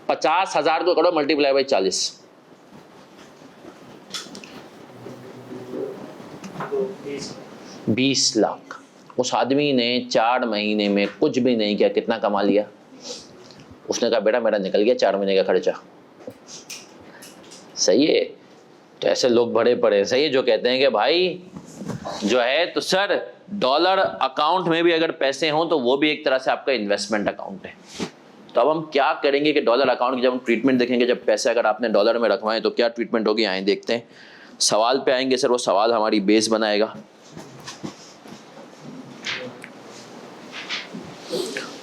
50,000 को करो मल्टीप्लाई बाई 40, 20 लाख। उस आदमी ने 4 महीने में कुछ भी नहीं किया, कितना कमा लिया? उसने कहा बेटा मेरा निकल गया 4 महीने का खर्चा। सही है? तो ऐसे लोग बड़े पड़े हैं, सही है, जो कहते हैं कि भाई जो है, तो सर डॉलर अकाउंट में भी अगर पैसे हों तो वो भी एक तरह से आपका इन्वेस्टमेंट अकाउंट है। तो अब हम क्या करेंगे कि डॉलर अकाउंट की जब हम ट्रीटमेंट देखेंगे, जब पैसे अगर आपने डॉलर में रखवाएं तो क्या ट्रीटमेंट होगी, आए देखते हैं। सवाल पे आएंगे सर, वो सवाल हमारी बेस बनाएगा।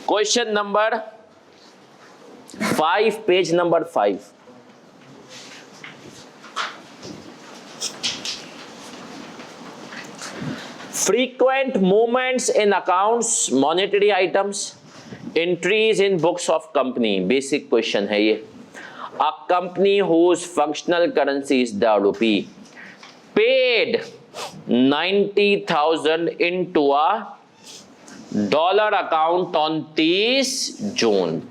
Question number 5, page number 5। Frequent movements in accounts, monetary items, entries in books of company. Basic question है ये। A company whose functional currency is the rupee paid 90,000 into a dollar account on 30 जून।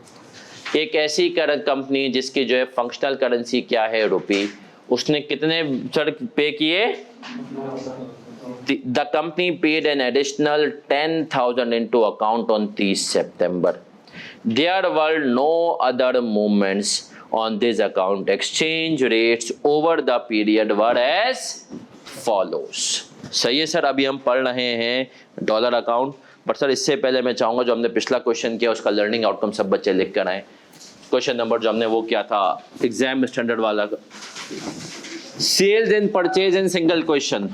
एक ऐसी company जिसकी जो है functional currency क्या है, रुपी, उसने कितने सर पे किए? The company paid an additional 10,000 into account on 30 September. There were no other movements on this account. Exchange rates over the period were as follows. सही है सर? अभी हम पढ़ रहे हैं डॉलर अकाउंट, बट सर इससे पहले मैं चाहूंगा जो हमने पिछला क्वेश्चन किया उसका लर्निंग आउटकम सब बच्चे लिख कर आए। क्वेश्चन नंबर जो हमने वो किया था एग्जाम स्टैंडर्ड वाला, sales and purchase in single question.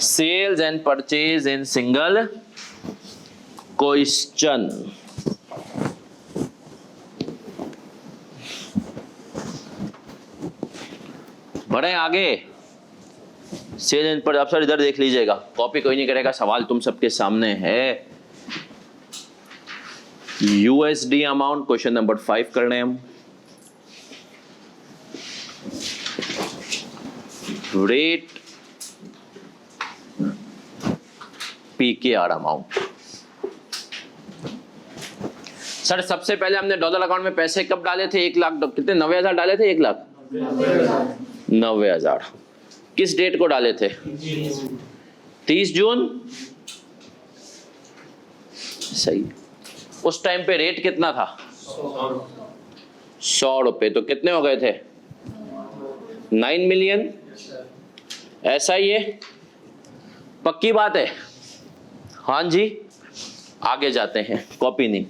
Sales and purchase in single question. बढ़े आगे। सेल एंड पर आप सर इधर देख लीजिएगा, कॉपी कोई नहीं करेगा, सवाल तुम सबके सामने है। यूएसडी अमाउंट क्वेश्चन नंबर 5 कर रहे हैं हम। Rate PKR amount. सर सबसे पहले हमने डॉलर अकाउंट में पैसे कब डाले थे? 1 लाख। कितने? 90,000 डाले थे। 1 लाख 90,000 किस डेट को डाले थे? 30 जून। सही। उस टाइम पे रेट कितना था? 100 रुपए। तो कितने हो गए थे? 9 मिलियन। ऐसा ही है? पक्की बात है? हाँ जी। आगे जाते हैं, कॉपी नहीं।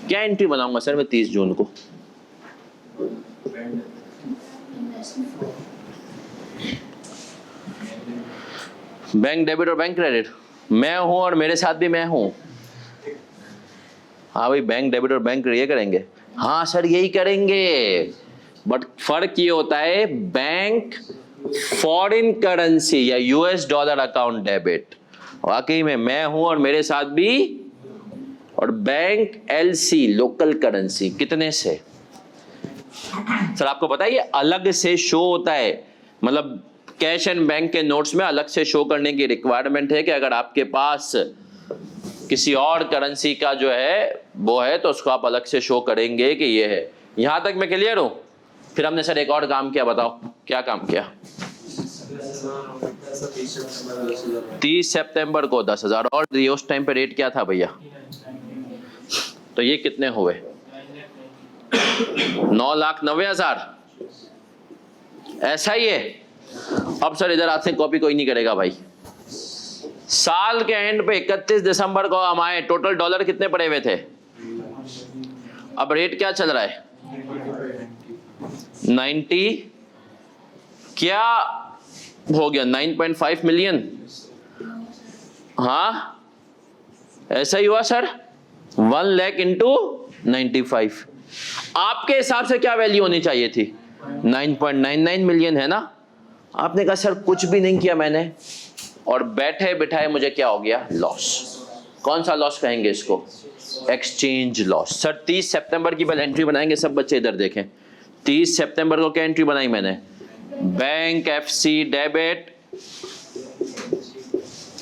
क्या एंट्री बनाऊंगा सर मैं 30 जून को? बैंक डेबिट और बैंक क्रेडिट। मैं हूं और मेरे साथ भी मैं हूं। हाँ भाई, बैंक डेबिट और बैंक ये करेंगे। हाँ सर यही करेंगे, बट फर्क ये होता है बैंक फॉरेन करेंसी या यूएस डॉलर अकाउंट डेबिट। वाकई में मैं हूं और मेरे साथ भी। और बैंक एलसी लोकल करेंसी कितने से? सर आपको पता है ये अलग से शो होता है, मतलब कैश एंड बैंक के नोट्स में अलग से शो करने की रिक्वायरमेंट है कि अगर आपके पास किसी और करेंसी का जो है वो है तो उसको आप अलग से शो करेंगे कि ये है। यहां तक मैं क्लियर हूं? फिर हमने सर एक और काम किया, बताओ क्या काम किया? 30 सितंबर को 10,000 और दिए। उस टाइम पे रेट क्या था भैया? तो ये कितने हुए? 9,90,000। ऐसा ही है? अब सर इधर आपसे कॉपी कोई नहीं करेगा भाई। साल के एंड पे 31 दिसंबर को हमारे टोटल डॉलर कितने पड़े हुए थे? अब रेट क्या चल रहा है? 90 क्या हो गया? 9.5 मिलियन। हाँ ऐसा ही हुआ सर। 1 लाख इंटू 95। आपके हिसाब से क्या वैल्यू होनी चाहिए थी? 9.99 मिलियन है ना? आपने कहा सर कुछ भी नहीं किया मैंने, और बैठे बिठाए मुझे क्या हो गया? लॉस। कौन सा लॉस कहेंगे इसको? Exchange loss. सर 30 सितंबर की पहले एंट्री बनाएंगे। सब बच्चे इधर देखें। 30 सितंबर को क्या एंट्री बनाई मैंने? बैंक एफसी डेबिट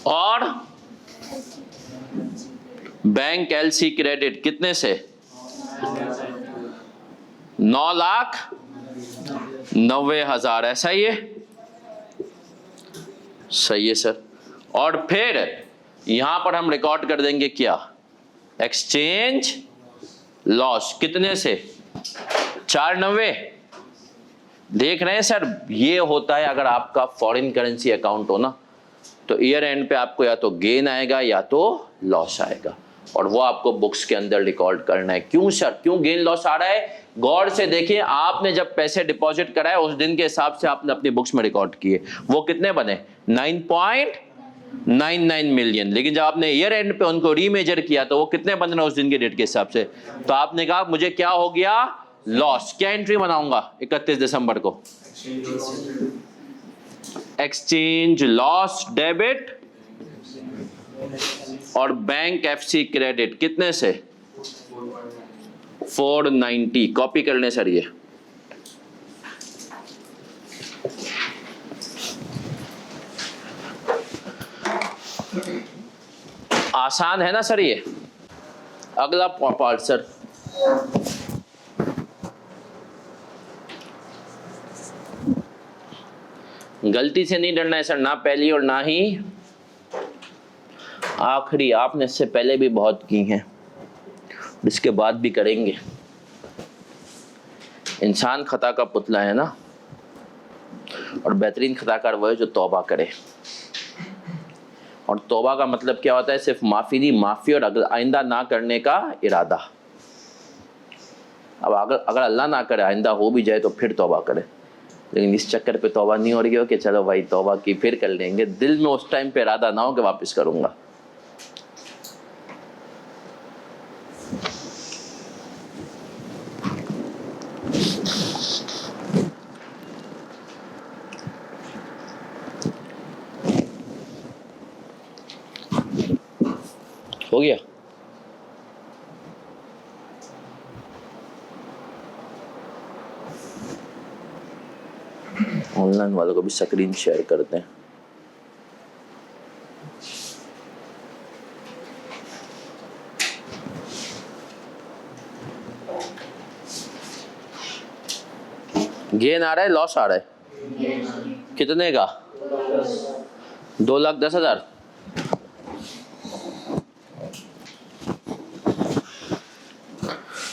और बैंक एलसी क्रेडिट। कितने से? 9,90,000। ऐसा ही है? सही है सर। और फिर यहां पर हम रिकॉर्ड कर देंगे क्या? Exchange loss. कितने से? 490। देख रहे हैं सर, ये होता है अगर आपका फॉरेन करेंसी अकाउंट हो ना, तो ईयर एंड पे आपको या तो गेन आएगा या तो लॉस आएगा, और वो आपको बुक्स के अंदर रिकॉर्ड करना है। क्यों सर, क्यों गेन लॉस आ रहा है? गौर से देखिए, आपने जब पैसे डिपॉजिट कराए उस दिन के हिसाब से आपने अपनी बुक्स में रिकॉर्ड किए, वो कितने बने? 9.99 मिलियन। लेकिन जब आपने ईयर एंड पे उनको रीमेजर किया तो वो कितने बन रहे उस दिन के डेट के हिसाब से? तो आपने कहा मुझे क्या हो गया? लॉस। क्या एंट्री बनाऊंगा 31 दिसंबर को? एक्सचेंज लॉस डेबिट और बैंक एफसी क्रेडिट। कितने से? 490। कॉपी कर लें सर ये। आसान है ना सर ये? अगला पार्ट सर, गलती से नहीं डरना है सर, ना पहली और ना ही आखिरी। आपने इससे पहले भी बहुत की हैं, इसके बाद भी करेंगे। इंसान खता का पुतला है ना, और बेहतरीन खताकार वो है जो तौबा करे। और तौबा का मतलब क्या होता है? सिर्फ माफी नहीं, माफी और आइंदा ना करने का इरादा। अब अगर अल्लाह ना करे आइंदा हो भी जाए तो फिर तौबा करे, लेकिन इस चक्कर पे तौबा नहीं हो रही हो कि चलो भाई तौबा की फिर कर लेंगे, दिल में उस टाइम पे इरादा ना हो कि वापस करूंगा। हो गया? ऑनलाइन वालों को भी स्क्रीन शेयर करते हैं। गेन आ रहा है लॉस आ रहा है? कितने का? 2,10,000।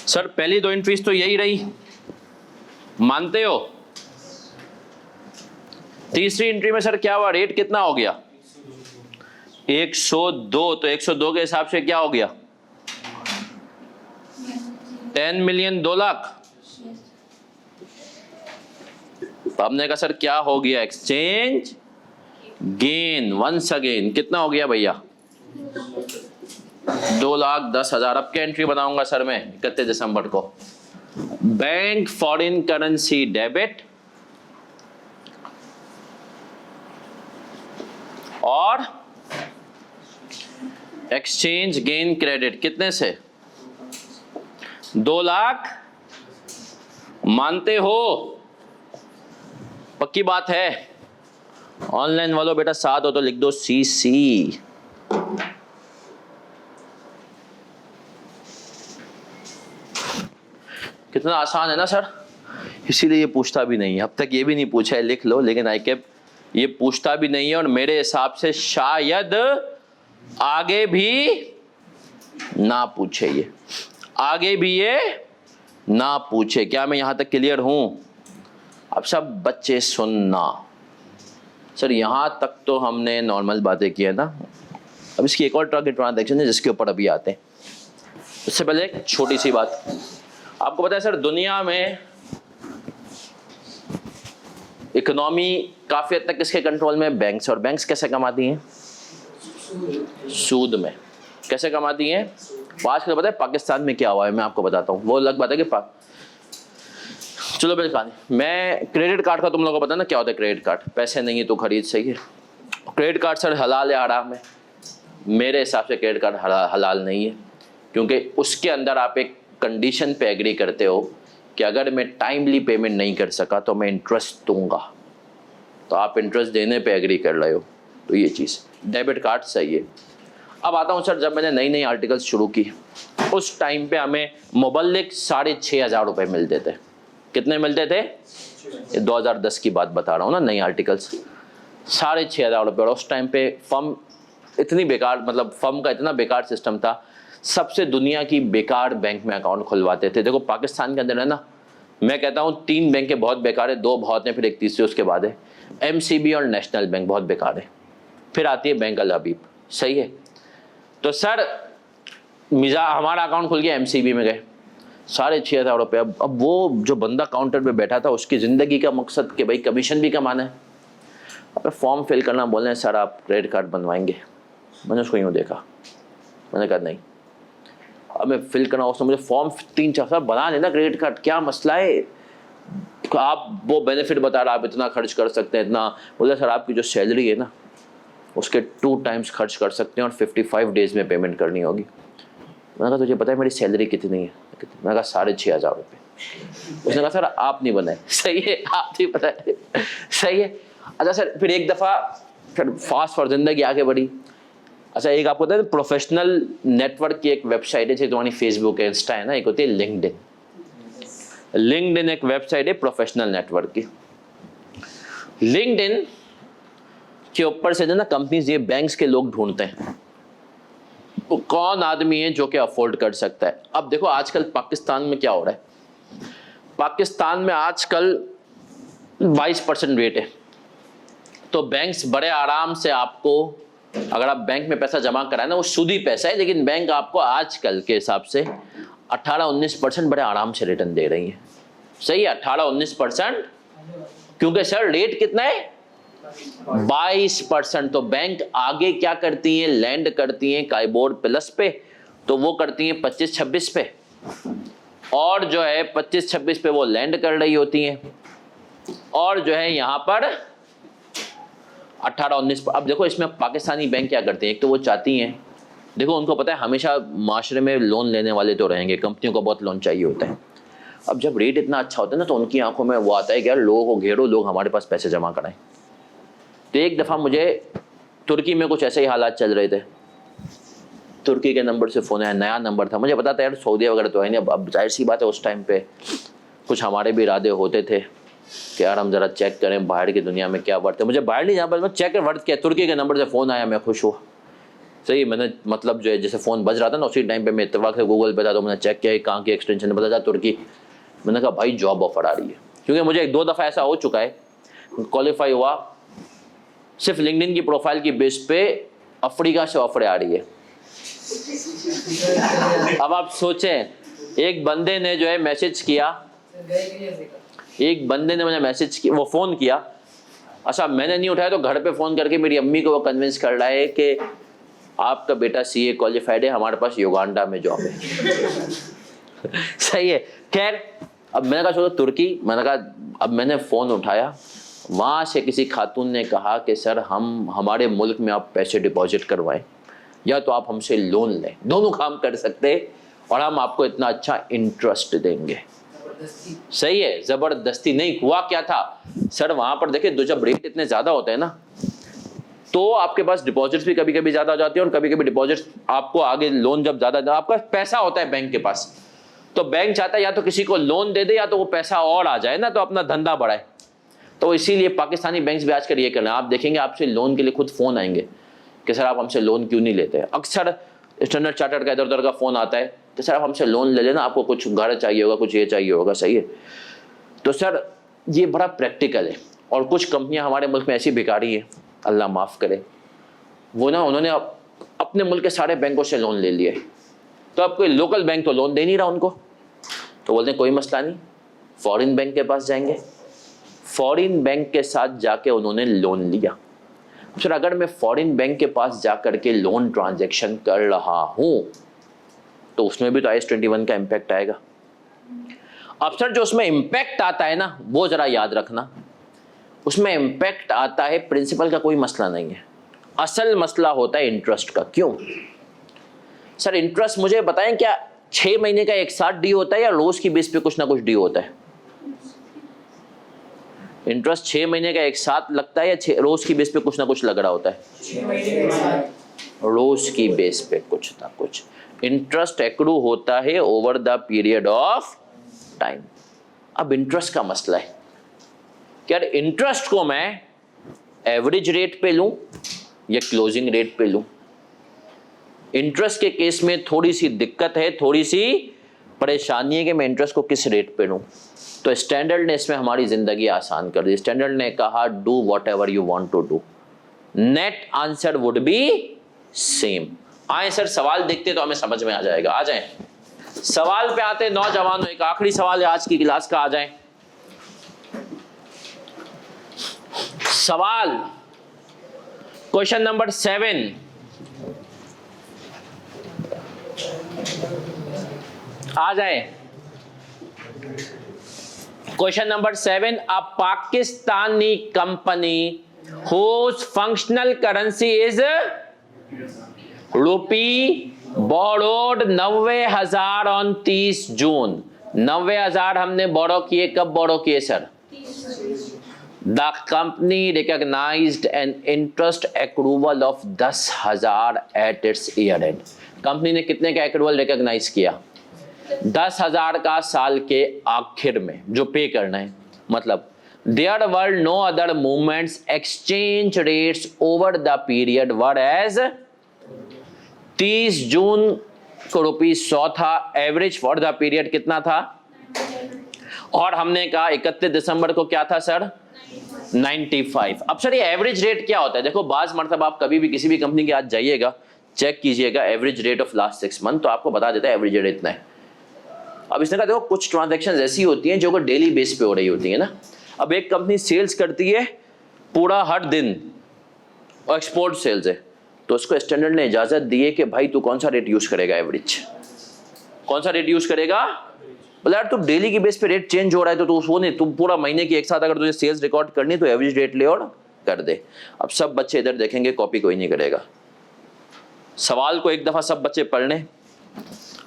सर पहली 2 एंट्रीज तो यही रही, मानते हो? तीसरी एंट्री में सर क्या हुआ, रेट कितना हो गया? 102। तो 102 के हिसाब से क्या हो गया? 10 मिलियन, 2 लाख। तो हमने कहा सर क्या हो गया, एक्सचेंज गेन वंस अगेन कितना हो गया भैया? 2,10,000। अब क्या एंट्री बनाऊंगा सर मैं 31 दिसंबर को? बैंक फॉरेन करेंसी डेबिट और एक्सचेंज गेन क्रेडिट, कितने से? 2 लाख। मानते हो? पक्की बात है? ऑनलाइन वालों बेटा साथ हो तो लिख दो CC। कितना आसान है ना सर, इसीलिए ये पूछता भी नहीं है, अब तक ये भी नहीं पूछा है, लिख लो। लेकिन ICAP ये पूछता भी नहीं है और मेरे हिसाब से शायद आगे भी ना पूछे, ये आगे भी ये ना पूछे। क्या मैं यहां तक क्लियर हूं? अब सब बच्चे सुनना, सर यहां तक तो हमने नॉर्मल बातें की है ना, अब इसकी एक और तरह की ट्रांजैक्शन है जिसके ऊपर अभी आते हैं। उससे पहले एक छोटी सी बात, आपको पता है सर दुनिया में इकोनॉमी काफी हद तक किसके कंट्रोल में? बैंक्स। और बैंक्स कैसे कमाती हैं? सूद में। कैसे कमाती हैं? आजकल पता है पाकिस्तान में क्या हुआ है, मैं आपको बताता हूँ। वो अलग बात है कि चलो मेरी कहानी, मैं क्रेडिट कार्ड का, तुम लोगों को पता है ना क्या होता है क्रेडिट कार्ड? पैसे नहीं है तो खरीद, सही है। क्रेडिट कार्ड सर हलाल है हराम है? मेरे हिसाब से क्रेडिट कार्ड हलाल नहीं है, क्योंकि उसके अंदर आप एक कंडीशन पे एग्री करते हो कि अगर मैं टाइमली पेमेंट नहीं कर सका तो मैं इंटरेस्ट दूंगा, तो आप इंटरेस्ट देने पे एग्री कर रहे हो। तो ये चीज़ डेबिट कार्ड सही है। अब आता हूँ सर, जब मैंने नई नई आर्टिकल्स शुरू की उस टाइम पे हमें मुबल्लिग 6,500 रुपये मिलते थे। कितने मिलते थे? 2010 की बात बता रहा हूँ ना, नई आर्टिकल्स 6,500 रुपये। और उस टाइम पे फर्म इतनी बेकार, मतलब फर्म का इतना बेकार सिस्टम था, सबसे दुनिया की बेकार बैंक में अकाउंट खुलवाते थे। देखो पाकिस्तान के अंदर है ना, मैं कहता हूँ 3 बैंकें बहुत बेकार है, 2 बहुत हैं, फिर एक तीसरी उसके बाद है। MCB और नेशनल बैंक बहुत बेकार है, फिर आती है बैंक अल हबीब, सही है। तो सर हमारा अकाउंट खुल गया, MCB में गए, 6,500 रुपये। अब वो जो बंदा काउंटर पे बैठा था उसकी ज़िंदगी का मकसद कि भाई कमीशन भी कमाना है। अब फॉर्म फिल करना बोल रहे हैं, सर आप क्रेडिट कार्ड बनवाएंगे? मैंने उसको यूँ देखा, मैंने कहा नहीं। अब मैं फिल करना, उसने मुझे फॉर्म 3-4 साल बना लेना क्रेडिट कार्ड, क्या मसला है? आप वो बेनिफिट बता रहे, आप इतना खर्च कर सकते हैं, इतना। बोले सर आपकी जो सैलरी है ना उसके 2 टाइम्स खर्च कर सकते हैं और 55 डेज में पेमेंट करनी होगी। मैंने कहा तुझे पता है मेरी सैलरी कितनी है? मैंने कहा 6,500 रुपये। उसने कहा सर आप नहीं बनाए। सही है, आप नहीं बनाए, सही है। अच्छा सर फिर एक दफ़ा फिर फास्ट फॉर जिंदगी आगे बढ़ी। अच्छा एक आपको पता है प्रोफेशनल नेटवर्क की एक वेबसाइट है, जैसे तुम्हारी फेसबुक है, इंस्टा है ना, एक होती है लिंक्डइन। लिंक्डइन एक वेबसाइट है प्रोफेशनल नेटवर्क की। लिंक्डइन के ऊपर से ना कंपनीज ये बैंक्स के लोग ढूंढते हैं, तो कौन आदमी है जो कि अफोर्ड कर सकता है। अब देखो आजकल पाकिस्तान में क्या हो रहा है, पाकिस्तान में आजकल 22% रेट है, तो बैंक्स बड़े आराम से आपको, अगर आप बैंक में पैसा जमा कराए ना, वो सूदी पैसा है, लेकिन बैंक आपको आजकल के हिसाब से 18-19% बड़े आराम से रिटर्न दे रही है। सही है, 18-19%, क्योंकि सर रेट कितना है? 22%। तो बैंक आगे क्या करती हैं? लैंड करती हैं काइबोर प्लस पे, तो वो करती हैं 25-26 पे, और जो है 25-26 पे वो लैंड कर रही होती हैं, और जो है यहाँ पर 18-19 पर। अब देखो इसमें पाकिस्तानी बैंक क्या करते हैं, एक तो वो चाहती हैं, देखो उनको पता है हमेशा माशरे में लोन लेने वाले तो रहेंगे, कंपनियों को बहुत लोन चाहिए होता है। अब जब रेट इतना अच्छा होता है ना, तो उनकी आंखों में वो आता है कि यार लोगों को घेरो, लोग हमारे पास पैसे जमा कराएं। तो एक दफ़ा मुझे तुर्की में कुछ ऐसे ही हालात चल रहे थे, तुर्की के नंबर से फ़ोन आया, नया नंबर था, मुझे पता था यार सऊदी वगैरह तो है नहीं। अब जाहिर सी बात है उस टाइम पे कुछ हमारे भी इरादे होते थे, कि यार हम जरा चेक करें बाहर की दुनिया में क्या वर्थ है। मुझे बाहर नहीं जाना, पर मैं चेक कर वर्थ क्या, तुर्की के नंबर से फ़ोन आया, मैं खुश हुआ। सही, मैंने मतलब जो है जैसे फ़ोन बज रहा था ना, उसी टाइम पे मैं इत्तेफाक से गूगल पे था, तो मैंने चेक किया कहाँ की एक्सटेंशन है, पता चला तुर्की। मैंने कहा भाई जॉब ऑफर आ रही है, क्योंकि मुझे 1-2 दफ़ा ऐसा हो चुका है, क्वालिफाई हुआ, सिर्फ लिंक्डइन की प्रोफाइल की बेस पे अफ्रीका से ऑफर आ रही है। अब आप सोचें, एक बंदे ने जो है मैसेज किया, एक बंदे ने मुझे मैसेज किया, वो फ़ोन किया, अच्छा मैंने नहीं उठाया तो घर पे फ़ोन करके मेरी अम्मी को वो कन्विंस कर रहा है कि आपका बेटा सीए क्वालिफाइड है, हमारे पास युगांडा में जॉब है। सही है। खैर अब मैंने कहा चलो तुर्की, मैंने कहा, अब मैंने फ़ोन उठाया, वहाँ से किसी खातून ने कहा कि सर हम हमारे मुल्क में आप पैसे डिपॉजिट करवाएं या तो आप हमसे लोन लें, दोनों काम कर सकते हैं और हम आपको इतना अच्छा इंटरेस्ट देंगे। सही है, ज़बरदस्ती नहीं। हुआ क्या था सर, वहाँ पर देखिए जब रेट इतने ज़्यादा होते हैं ना, तो आपके पास डिपॉजिट्स भी कभी कभी ज़्यादा हो जाती है और कभी कभी डिपॉजिट्स आपको आगे लोन जब ज़्यादा, आपका पैसा होता है बैंक के पास, तो बैंक चाहता है या तो किसी को लोन दे दे या तो वो पैसा और आ जाए ना, तो अपना धंधा बढ़ाए। तो इसीलिए पाकिस्तानी बैंक्स भी आजकल ये कर रहे हैं, आप देखेंगे आपसे लोन के लिए खुद फ़ोन आएंगे कि सर आप हमसे लोन क्यों नहीं लेते। अक्सर स्टैंडर्ड चार्टर्ड का इधर उधर का फ़ोन आता है कि सर आप हमसे लोन ले लेना, आपको कुछ घर चाहिए होगा, कुछ ये चाहिए होगा। सही है, तो सर ये बड़ा प्रैक्टिकल है। और कुछ कंपनियां हमारे मुल्क में ऐसी भिखारी है, अल्लाह माफ़ करे, वो ना उन्होंने अपने मुल्क के सारे बैंकों से लोन ले लिए, तो अब कोई लोकल बैंक तो लोन दे नहीं रहा उनको, तो बोलते हैं कोई मसला नहीं, फॉरेन बैंक के पास जाएंगे। फॉरेन बैंक के साथ जाके उन्होंने लोन लिया। सर अगर मैं फॉरेन बैंक के पास जा करके लोन ट्रांजैक्शन कर रहा हूं तो उसमें भी तो IS-21 का इम्पैक्ट आएगा। अब सर जो उसमें इम्पैक्ट आता है ना, वो जरा याद रखना, उसमें इम्पैक्ट आता है प्रिंसिपल का कोई मसला नहीं है, असल मसला होता है इंटरेस्ट का। क्यों सर? इंटरेस्ट मुझे बताएं, क्या 6 महीने का एक साथ ड्यू होता है या रोज की बेस पे कुछ ना कुछ ड्यू होता है? इंटरेस्ट 6 महीने का एक साथ लगता है या रोज की बेस पे कुछ ना कुछ लग रहा होता है? 6 महीने रोज की बेस पे कुछ ना कुछ इंटरेस्ट एक्रू होता है over the period of time. अब इंटरेस्ट का मसला है, क्या इंटरेस्ट को मैं एवरेज रेट पे लूं या क्लोजिंग रेट पे लूं? इंटरेस्ट के केस में थोड़ी सी दिक्कत है, थोड़ी सी परेशानी है कि मैं इंटरेस्ट को किस रेट पे लूं। तो स्टैंडर्ड ने इसमें हमारी जिंदगी आसान कर दी। स्टैंडर्ड ने कहा do whatever you want to do, net answer would be same. आए सर सवाल देखते तो हमें समझ में आ जाएगा। आ जाएं, सवाल पे आते नौजवानों, एक आखिरी सवाल है आज की क्लास का। आ जाएं सवाल, क्वेश्चन नंबर 7। आ जाए question number 7। A Pakistani company whose functional currency is rupee borrowed 90,000 on 30 June. 90,000 हमने बोरो किए, कब बोरो किए sir? The company recognised an interest accrual of 10,000 at its year end. Company ने कितने का एक्रूवल रिकॉग्नाइज किया? 10,000 का साल के आखिर में जो पे करना है। मतलब there were no other movements, exchange rates over the period were as 30 June को ₹100 था, एवरेज फॉर द पीरियड कितना था? और हमने कहा 31 दिसंबर को क्या था सर? 95। अब सर ये एवरेज रेट क्या होता है? देखो बाज मतलब आप कभी भी किसी भी कंपनी के आज जाइएगा, चेक कीजिएगा average rate of last 6 month, तो आपको बता देता है एवरेज रेट इतना है। अब इसने कहा देखो कुछ ट्रांजैक्शंस ऐसी होती हैं जो कि डेली बेस पे हो रही होती है ना। अब एक कंपनी सेल्स करती है पूरा हर दिन और एक्सपोर्ट सेल्स है, तो उसको स्टैंडर्ड ने इजाजत दी है कि भाई तू कौन सा रेट यूज करेगा? एवरेज। कौन सा रेट यूज करेगा? बोला यार तू डेली की बेस पे रेट चेंज हो रहा है तो तू वो नहीं, तुम पूरा महीने की एक साथ अगर तुझे सेल्स रिकॉर्ड करनी है तो एवरेज रेट ले और कर दे। अब सब बच्चे इधर देखेंगे, कॉपी कोई नहीं करेगा। सवाल को एक दफा सब बच्चे पढ़ लें,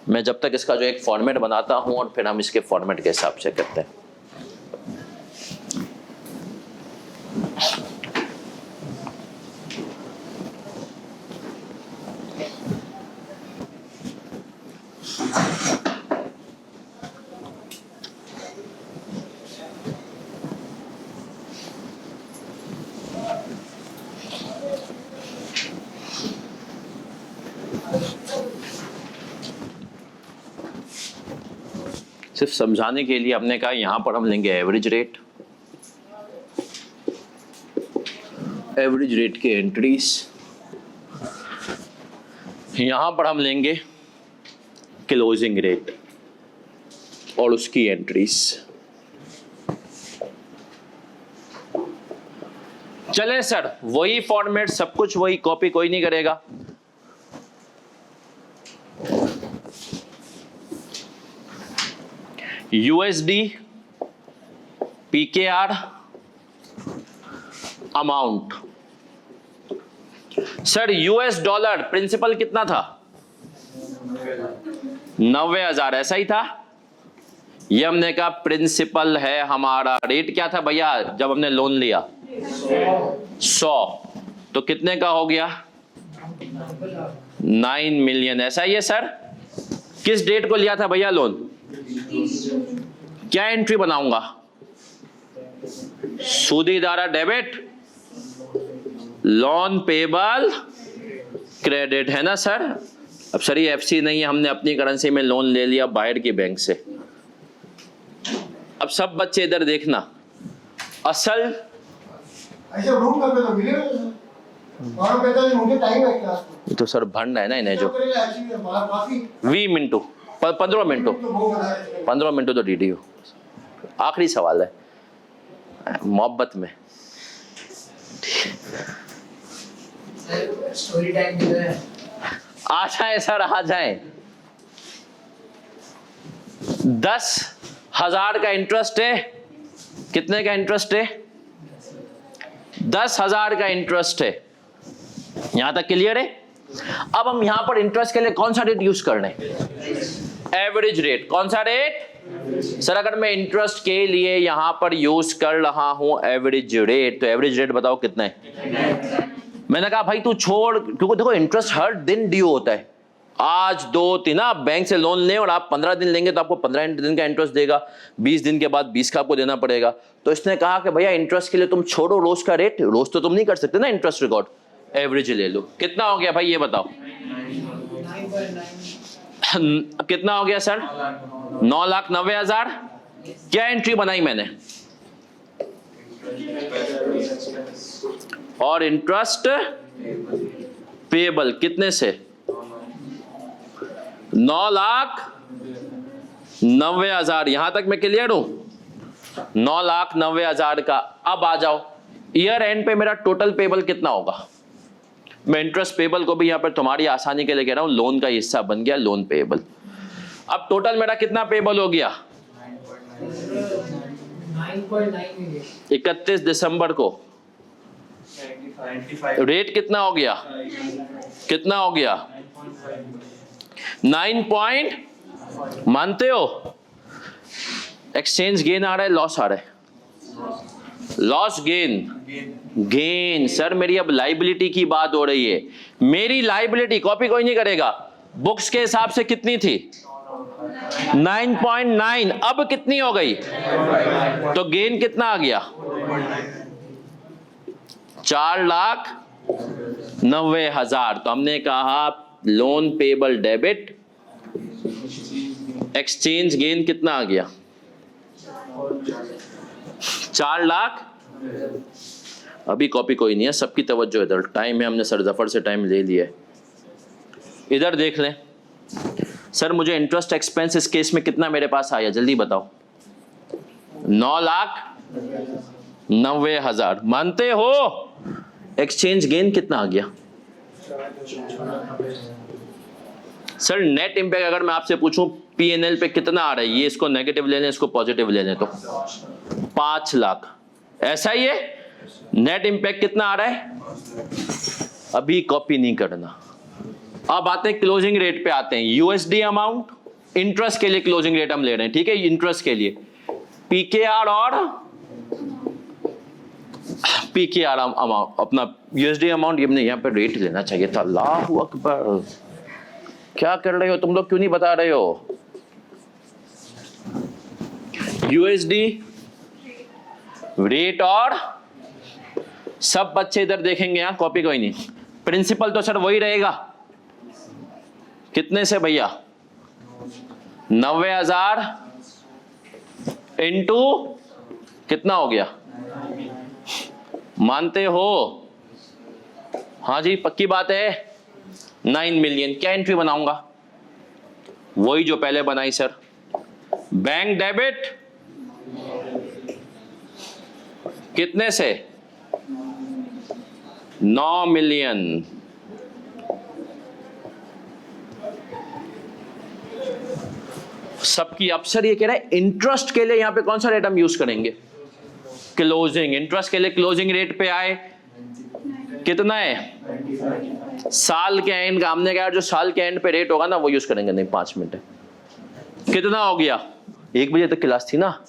मैं जब तक इसका जो एक फॉर्मेट बनाता हूं और फिर हम इसके फॉर्मेट के हिसाब से करते हैं। सिर्फ समझाने के लिए हमने कहा यहां पर हम लेंगे एवरेज रेट, एवरेज रेट के एंट्रीज, यहां पर हम लेंगे क्लोजिंग रेट और उसकी एंट्रीज। चले सर, वही फॉर्मेट, सब कुछ वही, कॉपी कोई नहीं करेगा। USD PKR amount. Sir US dollar principal कितना था? 90,000, ऐसा ही था। ये हमने कहा प्रिंसिपल है हमारा। रेट क्या था भैया जब हमने लोन लिया? 100। तो कितने का हो गया? 9 मिलियन, ऐसा ही है सर। किस डेट को लिया था भैया लोन? क्या एंट्री बनाऊंगा? सूदी दारा डेबिट, लोन पेबल क्रेडिट, है ना सर। अब सर ये एफसी नहीं है, हमने अपनी करेंसी में लोन ले लिया बाहर की बैंक से। अब सब बच्चे इधर देखना, असल ऐसे रूम करके तो मिलेगा और पैसा नहीं, मुझे टाइम है क्लास में। ये तो सर भंड है ना इन्हें जो काफी 20 मिनटों 15 मिनटों 15 मिनटों तो डीडी हो। आखिरी सवाल है मोहब्बत में। स्टोरी टाइम आ जाए सर, आ जाए। 10,000 का इंटरेस्ट है। कितने का इंटरेस्ट है? 10,000 का इंटरेस्ट है। यहां तक क्लियर है? अब हम यहां पर इंटरेस्ट के लिए कौन सा रेट यूज कर रहे हैं? Average rate. कौन सा रेट? सर अगर मैं इंटरेस्ट के लिए यहां पर यूज कर रहा हूं एवरेज रेट, तो एवरेज रेट बताओ कितना है? मैंने कहा भाई तू छोड़, क्योंकि देखो इंटरेस्ट हर दिन ड्यू होता है। आज 2-3 आप बैंक से लोन लें और आप 15 दिन लेंगे तो आपको 15 दिन का इंटरेस्ट देगा, 20 दिन के बाद 20 का आपको देना पड़ेगा। तो इसने कहा कि भैया इंटरेस्ट के लिए तुम छोड़ो रोज का रेट, रोज तो तुम नहीं कर सकते ना इंटरेस्ट रिकॉर्ड, एवरेज ले लो। कितना हो गया भाई ये बताओ? 9.9 कितना हो गया सर? 9,90,000। क्या एंट्री बनाई मैंने? और इंटरेस्ट पेबल कितने से? 9,90,000। यहां तक मैं क्लियर हूं? 9,90,000 का। अब आ जाओ ईयर एंड पे मेरा टोटल पेबल कितना होगा? मैं इंटरेस्ट पेबल को भी यहां पर तुम्हारी आसानी के लिए कह रहा हूं, लोन का हिस्सा बन गया लोन पेबल। अब टोटल मेरा कितना पेबल हो गया? 9.9 31 दिसंबर को। रेट कितना हो गया? कितना हो गया? 9 मानते हो? एक्सचेंज गेन आ रहा है, लॉस आ रहा है? Loss gain gain. सर मेरी अब लाइबिलिटी की बात हो रही है। मेरी लाइबिलिटी कॉपी कोई नहीं करेगा, बुक्स के हिसाब से कितनी थी? 9.9। अब कितनी हो गई? तो गेन कितना आ गया? 4,90,000। तो हमने कहा loan payable debit, exchange gain कितना आ गया? 4 लाख। अभी कॉपी कोई नहीं है, सबकी तवज्जो इधर। टाइम है, हमने सर जफर से टाइम ले लिया है। इधर देख लें सर, मुझे इंटरेस्ट एक्सपेंस इस केस में कितना मेरे पास आया जल्दी बताओ? 9,90,000। मानते हो? एक्सचेंज गेन कितना आ गया? सर नेट इंपैक्ट अगर मैं आपसे पूछूं पीएनएल पे कितना आ रहा है, ये इसको नेगेटिव ले लें, इसको पॉजिटिव ले लें, तो 5 लाख। ऐसा ही है? नेट इंपैक्ट कितना आ रहा है? अभी कॉपी नहीं करना। अब आते हैं क्लोजिंग रेट पे आते हैं। यूएसडी अमाउंट, इंटरेस्ट के लिए क्लोजिंग रेट हम ले रहे हैं, ठीक है? इंटरेस्ट के लिए पीकेआर और पीकेआर अमाउंट, अपना यूएसडी अमाउंट, हमने यहाँ पे रेट लेना चाहिए था। अल्लाहू अकबर, क्या कर रहे हो तुम लोग, क्यों नहीं बता रहे हो? यूएसडी रेट और सब बच्चे इधर देखेंगे, यहां कॉपी कोई नहीं। प्रिंसिपल तो सर वही रहेगा। कितने से भैया? 90,000 इनटू कितना हो गया, मानते हो? हाँ जी पक्की बात है, 9 मिलियन। क्या एंट्री बनाऊंगा? वही जो पहले बनाई सर, बैंक डेबिट कितने से? 9 मिलियन। सबकी अफसर ये कह रहा है इंटरेस्ट के लिए यहां पे कौन सा रेट हम यूज करेंगे? क्लोजिंग। इंटरेस्ट के लिए क्लोजिंग रेट पे आए कितना है? साल के एंड का। हमने कहा जो साल के एंड पे रेट होगा ना वो यूज करेंगे। नहीं 5 मिनट है। कितना हो गया? 1 बजे तक क्लास थी ना,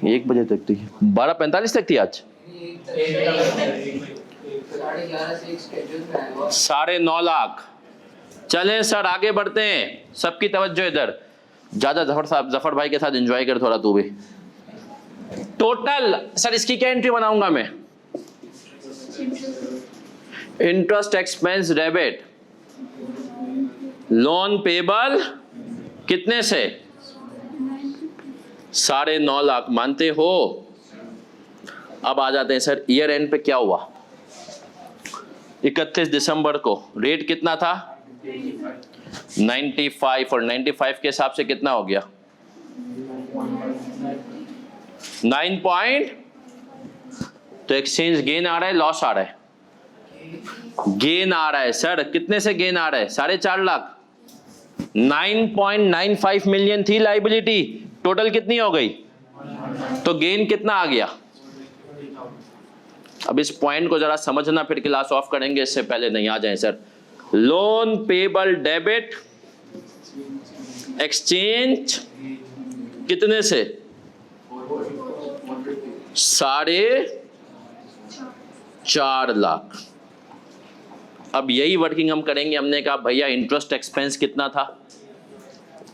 1 बजे तक थी, 12:45 तक थी आज। 9.5 लाख। चले सर आगे बढ़ते हैं, सबकी तवज्जो इधर। ज्यादा जफर भाई के साथ एंजॉय कर थोड़ा तू भी। टोटल सर इसकी क्या एंट्री बनाऊंगा मैं? Interest expense debit, loan payable कितने से? 9.5 लाख। मानते हो? अब आ जाते हैं सर ईयर एंड पे क्या हुआ। 31 दिसंबर को रेट कितना था? 95। और 95 के हिसाब से कितना हो गया? 9 पॉइंट। तो एक्सचेंज गेन आ रहा है लॉस आ रहा है? गेन आ रहा है सर। कितने से गेन आ रहा है? 4.5 लाख। 9.95 मिलियन थी लाइबिलिटी, टोटल कितनी हो गई? तो गेन कितना आ गया? अब इस पॉइंट को जरा समझना, फिर क्लास ऑफ करेंगे। इससे पहले नहीं आ जाए sir. Loan payable debit exchange कितने से? 4.5 लाख। अब यही वर्किंग हम करेंगे। हमने कहा भैया इंटरेस्ट एक्सपेंस कितना था?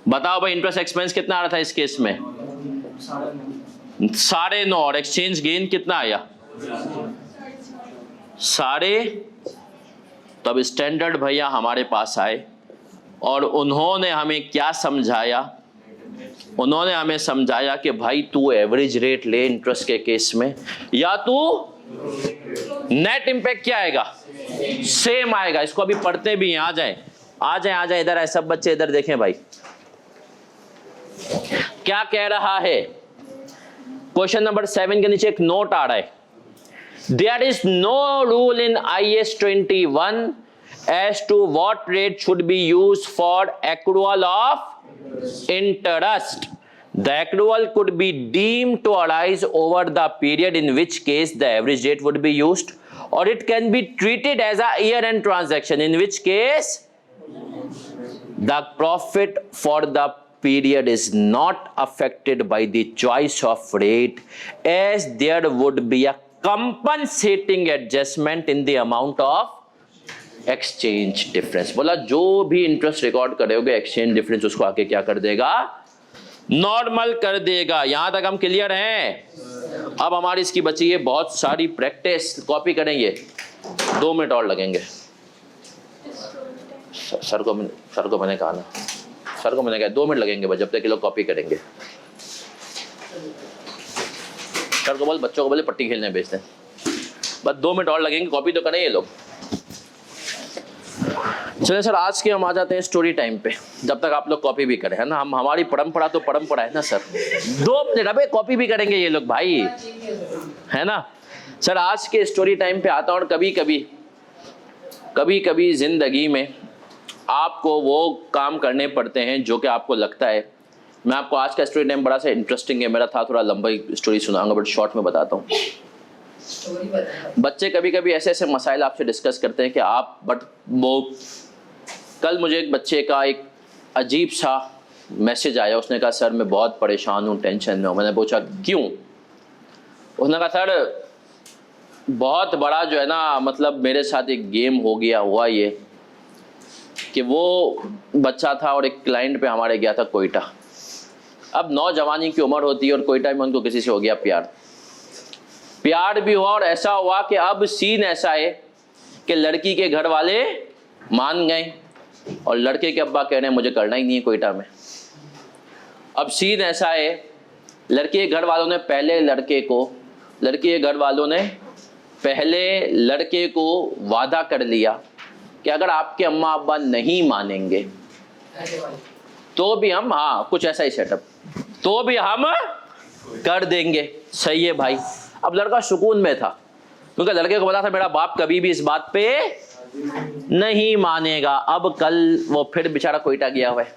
बताओ भाई इंटरेस्ट एक्सपेंस कितना आ रहा था इस केस में? 9.5। और एक्सचेंज गेन कितना आया? 3.5। तब स्टैंडर्ड भैया हमारे पास आए और उन्होंने हमें क्या समझाया? उन्होंने हमें समझाया कि भाई तू एवरेज रेट ले इंटरेस्ट के केस में, या तू नेट इंपैक्ट क्या आएगा? सेम आएगा। इसको अभी पढ़ते भी हैं। आ जाए आ जाए आ जाए इधर आए सब बच्चे, इधर देखें भाई क्या कह रहा है। क्वेश्चन नंबर 7 के नीचे एक नोट आ रहा है। There is no rule in IS 21 as to what rate should be used for accrual of interest. The accrual could be deemed to arise over the period, in which case the average rate would be used, or it can be treated as a year-end transaction, in which case the profit for the period is not affected by the choice of rate, as there would be a compensating adjustment in the amount of exchange difference. बोला जो भी interest record करोगे exchange difference उसको आके क्या कर देगा? Normal कर देगा। यहां तक हम क्लियर हैं? अब हमारी इसकी बची है बहुत सारी प्रैक्टिस। कॉपी करेंगे, 2 मिनट और लगेंगे। सर को मैंने कहा ना, सर को मैंने कहा 2 मिनट लगेंगे बस, जब तक ये लोग कॉपी करेंगे। सर को बोल बच्चों को बोले पट्टी खेलने भेजते हैं, बस 2 मिनट और लगेंगे, कॉपी तो करें ये लोग। चलिए सर आज के हम आ जाते हैं स्टोरी टाइम पे, जब तक आप लोग कॉपी भी करें, है ना। हम हमारी परंपरा तो परंपरा है ना सर। 2 मिनट अबे कॉपी भी करेंगे ये लोग भाई, है ना। सर आज के स्टोरी टाइम पे आता हूँ। और कभी कभी जिंदगी में आपको वो काम करने पड़ते हैं जो कि आपको लगता है। मैं आपको आज का स्टोरी टाइम बड़ा सा इंटरेस्टिंग है, मेरा था थोड़ा लंबा स्टोरी सुनाऊंगा, बट शॉर्ट में बताता हूँ। बच्चे कभी कभी ऐसे ऐसे मसाइल आपसे डिस्कस करते हैं कि आप, बट वो कल मुझे एक बच्चे का एक अजीब सा मैसेज आया। उसने कहा सर मैं बहुत परेशान हूँ, टेंशन में हूँ। मैंने पूछा क्यों? उसने कहा सर बहुत बड़ा जो है ना, मतलब मेरे साथ एक गेम हो गया, हुआ ये कि वो बच्चा था और एक क्लाइंट पे हमारे गया था कोयटा। अब नौजवानी की उम्र होती है और कोयटा में उनको किसी से हो गया प्यार भी हुआ, और ऐसा हुआ कि अब सीन ऐसा है कि लड़की के घर वाले मान गए और लड़के के अब्बा कह रहे हैं मुझे करना ही नहीं है कोयटा में। अब सीन ऐसा है लड़की के घर वालों ने पहले लड़के को वादा कर लिया कि अगर आपके अम्मा अब्बा नहीं मानेंगे तो भी हम, हाँ कुछ ऐसा ही सेटअप, तो भी हम कर देंगे। सही है भाई। अब लड़का सुकून में था क्योंकि लड़के को पता था मेरा बाप कभी भी इस बात पे नहीं मानेगा। अब कल वो फिर बेचारा कोयटा गया हुआ है।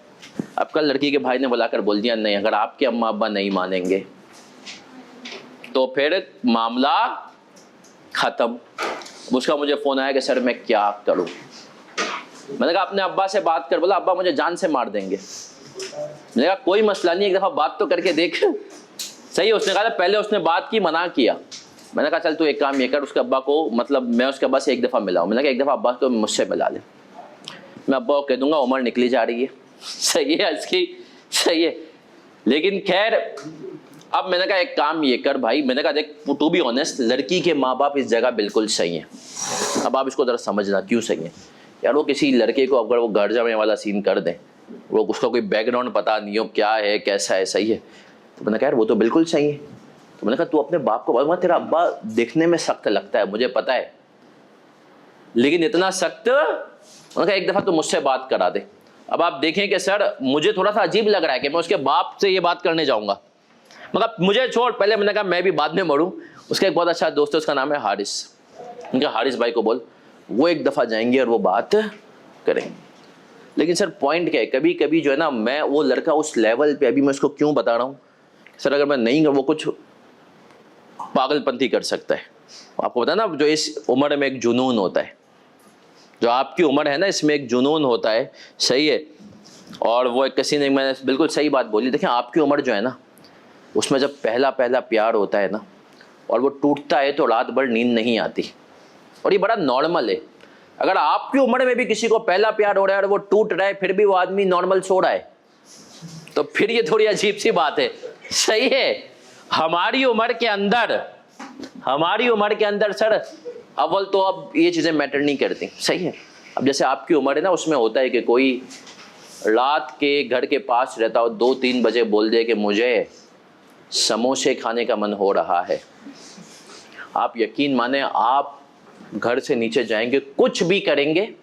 अब कल लड़की के भाई ने बुलाकर बोल दिया नहीं, अगर आपके अम्मा अब्बा नहीं मानेंगे तो फिर मामला खत्म। उसका मुझे फोन आया कि सर मैं क्या करूं। मैंने कहा अपने अब्बा से बात कर। बोला अब्बा मुझे जान से मार देंगे। मैंने कहा कोई मसला नहीं, एक दफा बात तो करके देख। सही है। उसने कहा पहले उसने बात की, मना किया। मैंने कहा चल तू एक काम ये कर, उसके अब्बा को, मतलब मैं उसके अब्बा से एक दफा मिला हूं। मैंने कहा एक दफा अब्बा को मुझसे मिला ले, मैं अब्बा को कह दूंगा उम्र निकली जा रही है। सही है इसकी, सही है। लेकिन खैर अब मैंने कहा एक काम ये कर भाई, मैंने कहा देख टू बी ऑनेस्ट, लड़की के माँ बाप इस जगह बिल्कुल सही है। अब आप इसको जरा समझना क्यों सही है यार। वो किसी लड़के को अगर वो घर जाने वाला सीन कर दें, वो उसका कोई बैकग्राउंड पता नहीं हो क्या है कैसा है, सही है। तो मैंने कहा यार वो तो बिल्कुल सही है। तो मैंने कहा तू अपने बाप को बोल, तेरा अब्बा देखने में सख्त लगता है मुझे पता है, लेकिन इतना सख्त, मैंने कहा एक दफा तो मुझसे बात करा दे। अब आप देखें कि सर मुझे थोड़ा सा अजीब लग रहा है कि मैं उसके बाप से ये बात करने जाऊंगा। मतलब मुझे छोड़, पहले मैंने कहा मैं भी बाद में मरूं। उसका एक बहुत अच्छा दोस्त है, उसका नाम है हारिस। उनका हारिस भाई को बोल, वो एक दफा जाएंगे और वो बात करेंगे। लेकिन सर पॉइंट क्या है, कभी कभी जो है ना, मैं वो लड़का उस लेवल पे, अभी मैं उसको क्यों बता रहा हूँ सर, अगर मैं नहीं, वो कुछ पागलपंती कर सकता है। आपको पता है ना, जो इस उम्र में एक जुनून होता है, जो आपकी उम्र है ना, इसमें एक जुनून होता है। सही है। और वो किसी ने, मैंने बिल्कुल सही बात बोली। देखें आपकी उम्र जो है ना, उसमें जब पहला प्यार होता है ना, और वो टूटता है तो रात भर नींद नहीं आती, और ये बड़ा नॉर्मल है। अगर आपकी उम्र में भी किसी को पहला प्यार हो रहा है और वो टूट रहा है, फिर भी वो आदमी नॉर्मल सो रहा है, तो फिर ये थोड़ी अजीब सी बात है। सही है। हमारी उम्र के अंदर सर अव्वल तो अब ये चीजें मैटर नहीं करती। सही है। अब जैसे आपकी उम्र है ना, उसमें होता है कि कोई रात के घर के पास रहता हो, 2-3 बजे बोल दे कि मुझे समोसे खाने का मन हो रहा है, आप यकीन माने आप घर से नीचे जाएंगे, कुछ भी करेंगे।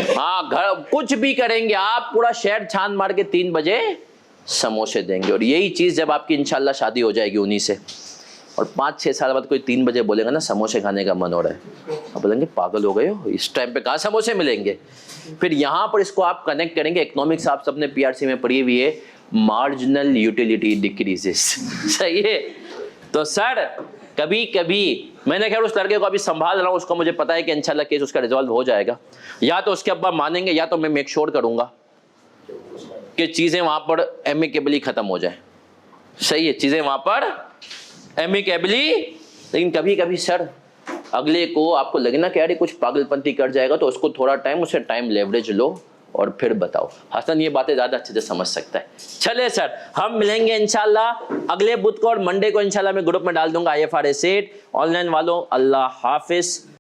हाँ, घर कुछ भी करेंगे आप, पूरा शहर छान मार के 3 बजे समोसे देंगे। और यही चीज जब आपकी इंशाल्लाह शादी हो जाएगी उन्हीं से, और 5-6 साल बाद कोई 3 बजे बोलेगा ना समोसे खाने का मन हो रहा है, आप बोलेंगे पागल हो गए हो, इस टाइम पे कहाँ समोसे मिलेंगे। फिर यहाँ पर इसको आप कनेक्ट करेंगे, इकोनॉमिक्स आप सबने पीआरसी में पढ़ी हुई है, मार्जिनल यूटिलिटी डिक्रीजेस। सही है। तो सर कभी कभी मैंने खैर उस लड़के को अभी संभाल रहा हूँ, उसको मुझे पता है कि इंशाल्लाह केस उसका रिजॉल्व हो जाएगा। या तो उसके अब्बा मानेंगे, या तो मैं मेक श्योर करूंगा कि चीजें वहां पर एमिकेबली खत्म हो जाए। सही है। चीजें वहां पर एमिकेबली। लेकिन कभी कभी सर अगले को आपको लगना कि यार कुछ पागलपंती कर जाएगा, तो उसको थोड़ा टाइम, उसे टाइम लेवरेज लो और फिर बताओ। हसन ये बातें ज्यादा अच्छे से समझ सकता है। चले सर, हम मिलेंगे इंशाल्लाह अगले बुध को, और मंडे को इंशाल्लाह मैं ग्रुप में डाल दूंगा IFRS 8 ऑनलाइन वालों। अल्लाह हाफिज।